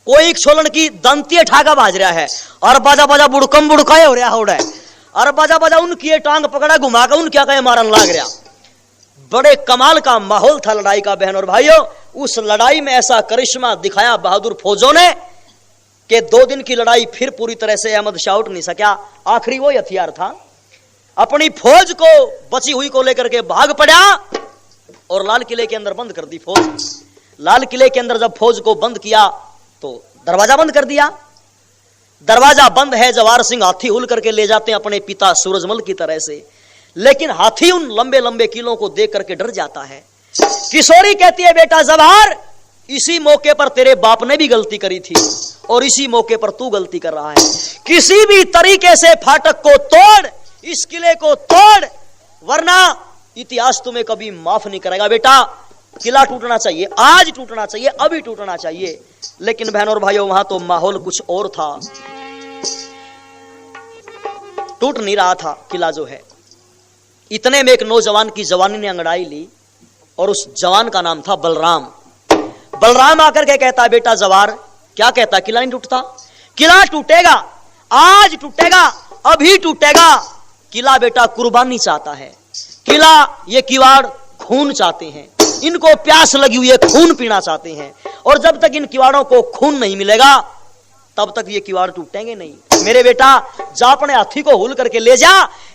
कोई छोलन की दंतिये ठाका भाज रहा है। और बाजा बाजा बुड़कम बुड़काए हो रहा है। और बाजा बाजा उनकी टांग पकड़ा घुमा कर उन क्या कहे मारन लाग रहा। बड़े कमाल का माहौल था लड़ाई का बहन और भाइयों। उस लड़ाई में ऐसा करिश्मा दिखाया बहादुर फौजों ने कि 2 दिन की लड़ाई फिर पूरी तरह से अहमद शाह उठ नहीं सका। आखिरी वो हथियार था, अपनी फौज को बची हुई को लेकर के भाग पड़ा और लाल किले के अंदर बंद कर दी फौज। लाल किले के अंदर जब फौज को बंद किया तो दरवाजा बंद कर दिया। दरवाजा बंद है, जवाहर सिंह हाथी हुल करके ले जाते हैं अपने पिता सूरजमल की तरह से। लेकिन हाथी उन लंबे लंबे किलों को देख करके डर जाता है। किशोरी कहती है, बेटा जवाहर, इसी मौके पर तेरे बाप ने भी गलती करी थी और इसी मौके पर तू गलती कर रहा है। किसी भी तरीके से फाटक को तोड़, इस किले को तोड़, वरना इतिहास तुम्हें कभी माफ नहीं करेगा। बेटा, किला टूटना चाहिए, आज टूटना चाहिए, अभी टूटना चाहिए। लेकिन बहनों और भाइयों, वहां तो माहौल कुछ और था। टूट नहीं रहा था किला जो है। इतने में एक नौजवान की जवानी ने अंगड़ाई ली और उस जवान का नाम था बलराम। बलराम आकर के कहता है, बेटा जवाहर, क्या कहता, किला नहीं टूटता? किला टूटेगा, आज टूटेगा, अभी टूटेगा। किला बेटा कुर्बानी चाहता है, किला ये किवाड़ खून चाहते हैं, इनको प्यास लगी हुई है, खून पीना चाहते हैं। और जब तक इन किवाड़ों को खून नहीं मिलेगा तब तक ये किवाड़ टूटेंगे नहीं। मेरे बेटा, जा अपने हाथी को हुल करके ले जा,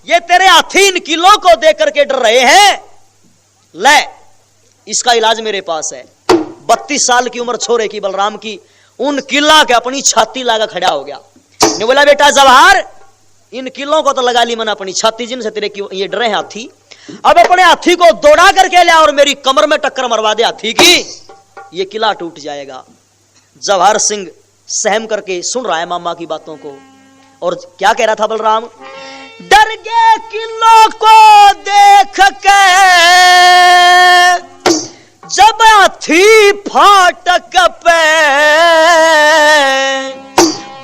ये तेरे हाथी इन किलों को देख करके डर रहे हैं। ले, इसका इलाज मेरे पास है। 32 साल की उम्र छोरे की बलराम की, उन किला के अपनी छाती लगा खड़ा हो गया। ने बोला, बेटा जवाहर, इन किलों को तो लगा ली मैंने अपनी छाती, जिनसे तेरे ये डरे हैं हाथी। अब अपने हाथी को दौड़ा करके ले और मेरी कमर में टक्कर मरवा दे हाथी की, ये किला टूट जाएगा। जवाहर सिंह सहम करके सुन रहा है मामा की बातों को। और क्या कह रहा था बलराम? डर गए किलों को देख के जब हाथी फाटक पे,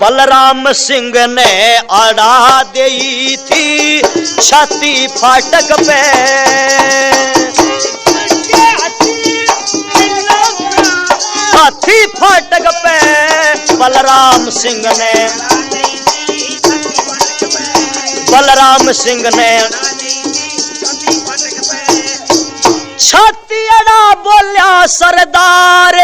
बलराम सिंह ने अड़ा दी थी छाती फाटक पे। हाथी फाटक पे बलराम सिंह ने, बलराम सिंह ने छाती अड़ा बोलिया सरदार,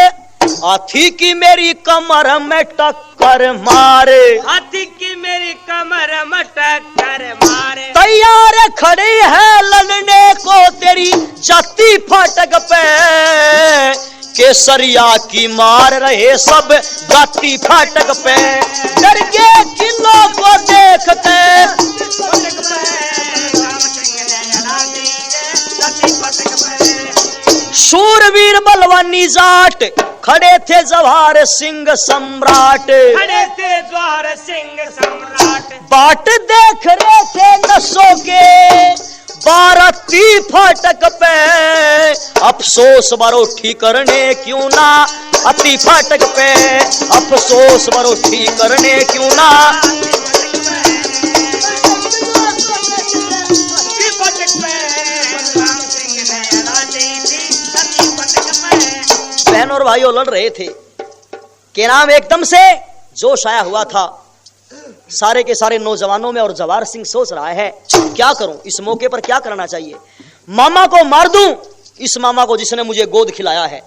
हाथी की मेरी कमर में टक्कर मारे, हाथी की मेरी कमर में टक्कर मारे। तैयार खड़ी है लड़ने को तेरी जाति फाटक पे, केसरिया की मार रहे सब जाति फाटक पे। डर के किलों को देखते शूरवीर बलवानी जाट, खड़े थे जवाहर सिंह सम्राट, खड़े थे जवाहर सिंह सम्राट। बाट देख रहे थे नसों के बाराती फाटक पे, अफसोस बरोठी करने क्यों ना अति फाटक पे, अफसोस बरोठी करने क्यों ना। बहनों और भाइयों लड़ रहे थे के नाम एकदम से जोश आया हुआ था सारे के सारे नौजवानों में, और जवाहर सिंह सोच रहा है क्या करूं, इस मौके पर क्या करना चाहिए। मामा को मार दूं, इस मामा को जिसने मुझे गोद खिलाया है,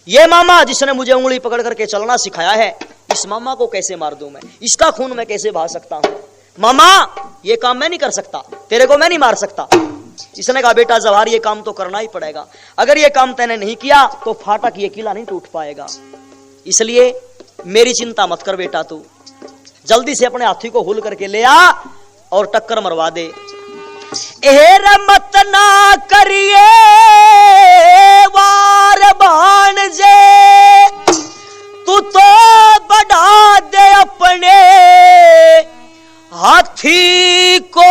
ये मामा जिसने मुझे उंगली पकड़ करके चलना सिखाया है, इस मामा को कैसे मार दूं मैं, इसका खून मैं कैसे बहा सकता हूं। मामा ये काम मैं नहीं कर सकता, तेरे को मैं नहीं मार सकता। इसने कहा बेटा जवाहर ये काम तो करना ही पड़ेगा, अगर ये काम तैने नहीं किया तो फाटक ये किला नहीं टूट पाएगा, इसलिए मेरी चिंता मत कर बेटा, तू जल्दी से अपने हाथी को हुल करके ले आ और टक्कर मरवा दे। एहर मत ना करिए वार भाणजे, तू तो बढ़ा दे अपने हाथी को,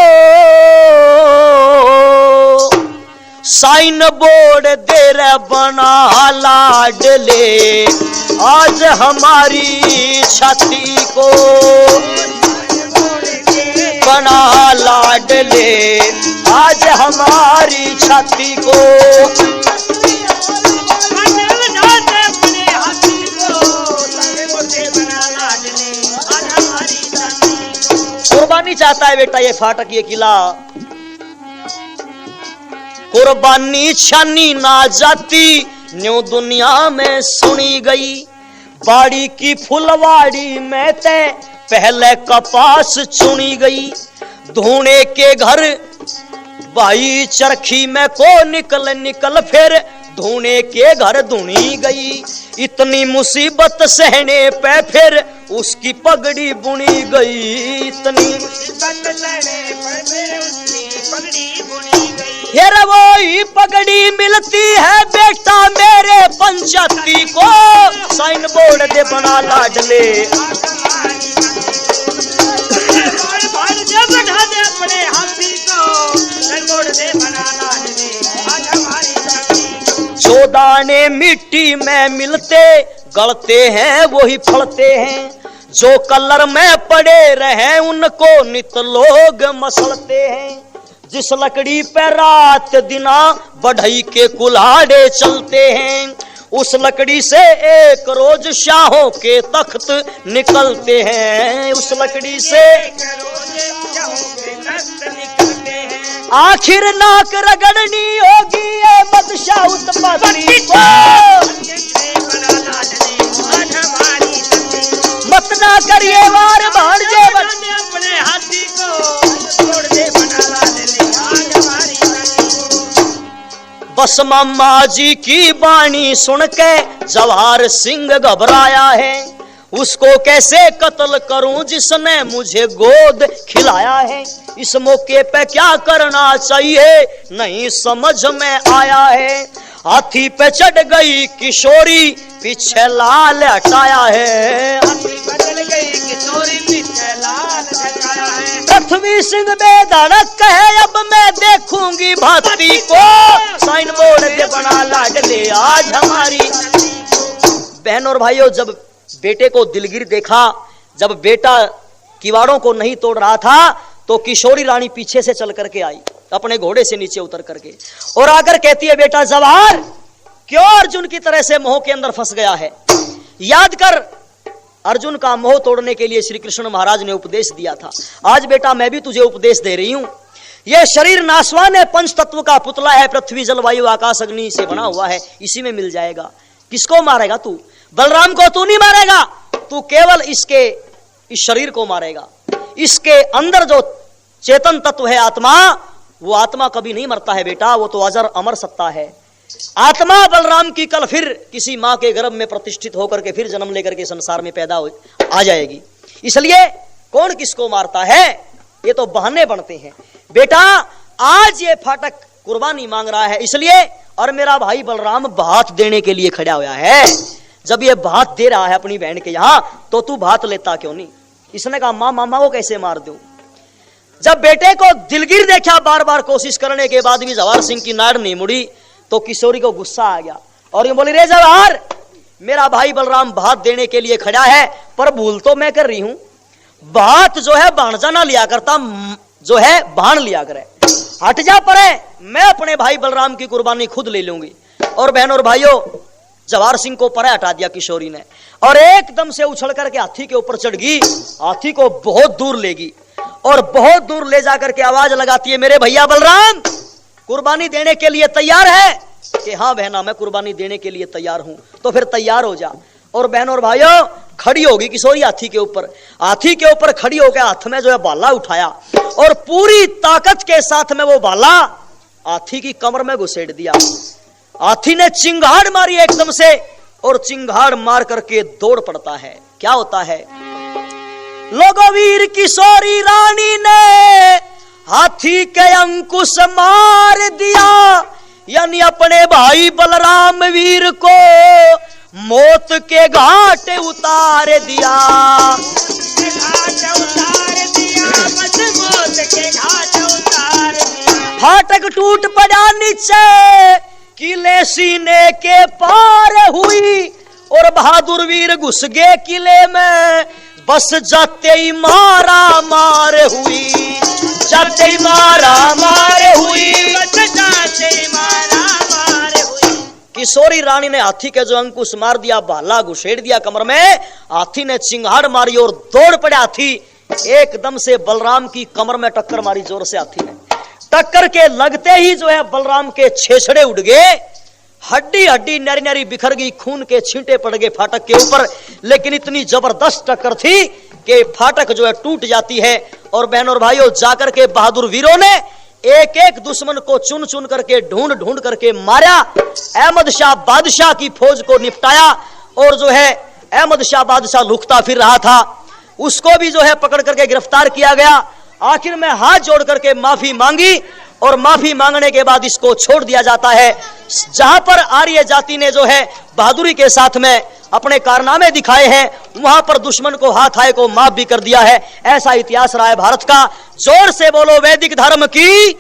साइन बोर्ड दे रे बना लाडले आज हमारी छाती को, बना लाडले आज हमारी छाती को। कुर्बानी चाहता है बेटा ये फाटक ये किला, कुर्बानी छानी ना जाती न्यू दुनिया में सुनी गई, बाड़ी की फुलवाड़ी में ते पहले कपास चुनी गई, धूने के घर भाई चरखी में को निकल फिर धूने के घर धुनी गई, इतनी मुसीबत सहने पे फिर उसकी पगड़ी बुनी गई, इतनी मुसीबत सहने पे उसकी पगड़ी बुनी गई। यार वो ही पगड़ी मिलती है बेटा मेरे पंचायती को, साइन बोर्ड दे बना लाडले अपने हाथी को, साइन बोर्ड दे बना लाडले आज हमारी। जो दाने मिट्टी में मिलते गलते हैं वही फलते हैं, जो कलर में पड़े रहे उनको नित लोग मसलते हैं, जिस लकड़ी पे रात दिना बढ़ई के कुल्हाड़े चलते हैं, उस लकड़ी से एक रोज शाहों के तख्त निकलते हैं, उस लकड़ी से एक रोज शाहों के तख्त निकलते हैं। आखिर नाक रगड़नी होगी ये बादशाह उत्पत्ति को, मत ना करिए वार भाणजे अपने हाथी को छोड़ दे बना लाडले आज हमारी। बस मामा जी की बाणी सुन के जवाहर सिंह घबराया है, उसको कैसे कत्ल करूं जिसने मुझे गोद खिलाया है, इस मौके पे क्या करना चाहिए नहीं समझ में आया है। हाथी पे चढ़ गई किशोरी पीछे लाल हटाया है, हाथी पे चढ़ गई किशोरी पीछे लाल हटाया है। पृथ्वी सिंह बेधड़क है अब मैं देखूंगी भाती को, साइन बोर्ड दे बना लाडले आज हमारी। बहनों और भाइयों जब बेटे को दिलगिर देखा, जब बेटा किवाड़ों को नहीं तोड़ रहा था तो किशोरी रानी पीछे से चल करके आई अपने घोड़े से नीचे उतर करके और आकर कहती है बेटा जवाहर क्यों अर्जुन की तरह से मोह के अंदर फंस गया है, याद कर अर्जुन का मोह तोड़ने के लिए श्री कृष्ण महाराज ने उपदेश दिया था, आज बेटा मैं भी तुझे उपदेश दे रही हूं। यह शरीर नासवान है, पंच तत्व का पुतला है, पृथ्वी जलवायु आकाश अग्नि से बना हुआ है, इसी में मिल जाएगा, किसको मारेगा तू। बलराम को तू नहीं मारेगा, तू केवल इसके इस शरीर को मारेगा। इसके अंदर जो चेतन तत्व है आत्मा, वो आत्मा कभी नहीं मरता है बेटा, वो तो अजर अमर सत्ता है। आत्मा बलराम की कल फिर किसी मां के गर्भ में प्रतिष्ठित होकर के फिर जन्म लेकर के संसार में पैदा आ जाएगी। इसलिए कौन किसको मारता है, ये तो बहाने बनते हैं। बेटा आज ये फाटक कुर्बानी मांग रहा है इसलिए, और मेरा भाई बलराम भात देने के लिए खड़ा हुआ है। जब ये भात दे रहा है अपनी बहन के यहां, तो तू भात लेता क्यों नहीं? इसने कहा मां मामा को कैसे मार दूं। जब बेटे को दिलगिर देखा, बार बार कोशिश करने के बाद भी जवाहर सिंह की नाड़ नहीं मुड़ी, तो किशोरी को गुस्सा आ गया और ये बोली, रे जवाहर, मेरा भाई बलराम भात देने के लिए खड़ा है, पर भूल तो मैं कर रही हूं। भात जो है भाणजा ना लिया करता, जो है भाण लिया करे। हट जा परे, मैं अपने भाई बलराम की कुर्बानी खुद ले लूंगी। और बहन और भाइयों, जवाहर सिंह को परे हटा दिया किशोरी ने, और एकदम से उछल करके हाथी के ऊपर चढ़ गई। हाथी को बहुत दूर लेगी और बहुत दूर ले जाकर के आवाज लगाती है, मेरे भैया बलराम कुर्बानी देने के लिए तैयार है? कि हाँ बहना, मैं कुर्बानी देने के लिए तैयार हूं। तो फिर तैयार हो जा। और बहन और भाइयों, खड़ी होगी किशोरी हाथी के ऊपर। हाथी के ऊपर खड़ी होकर हाथ में जो है भाला उठाया और पूरी ताकत के साथ में वो भाला हाथी की कमर में घुसेड़ दिया। हाथी ने चिंगाड़ मारी एकदम से, और चिंगाड़ मार करके दौड़ पड़ता है। क्या होता है, लोगो वीर किशोरी रानी ने हाथी के अंकुश मार दिया, यानी अपने भाई बलराम वीर को मौत के घाट उतार दिया। फाटक टूट पड़ा नीचे, किले सीने के पार हुई, और बहादुर वीर घुस गए किले में। बस जाते ही मारा मार हुई, जाते ही मारा मार हुई, जाते ही मारा मार हुई। किशोरी रानी ने हाथी के जो अंकुश मार दिया, भाला घुसेड़ दिया कमर में। हाथी ने चिंगाड़ मारी और दौड़ पड़ा हाथी। एकदम से बलराम की कमर में टक्कर मारी जोर से हाथी ने। टक्कर के लगते ही जो है बलराम के छेछड़े उड़ गए, हड्डी हड्डी नरी नरी बिखर गई, खून के छींटे पड़ गए फाटक के ऊपर। लेकिन इतनी जबरदस्त टक्कर थी कि फाटक जो है टूट जाती है। और बहनों और भाइयों, जाकर के बहादुर वीरों ने एक एक दुश्मन को चुन चुन करके ढूंढ ढूंढ करके मारा। अहमद शाह बादशाह की फौज को निपटाया, और जो है अहमद शाह बादशाह लुकता फिर रहा था, उसको भी जो है पकड़ करके गिरफ्तार किया गया। आखिर में हाथ जोड़ करके माफी मांगी, और माफी मांगने के बाद इसको छोड़ दिया जाता है। जहां पर आर्य जाति ने जो है बहादुरी के साथ में अपने कारनामे दिखाए हैं, वहां पर दुश्मन को हाथ आए को माफ भी कर दिया है। ऐसा इतिहास रहा है भारत का। जोर से बोलो वैदिक धर्म की।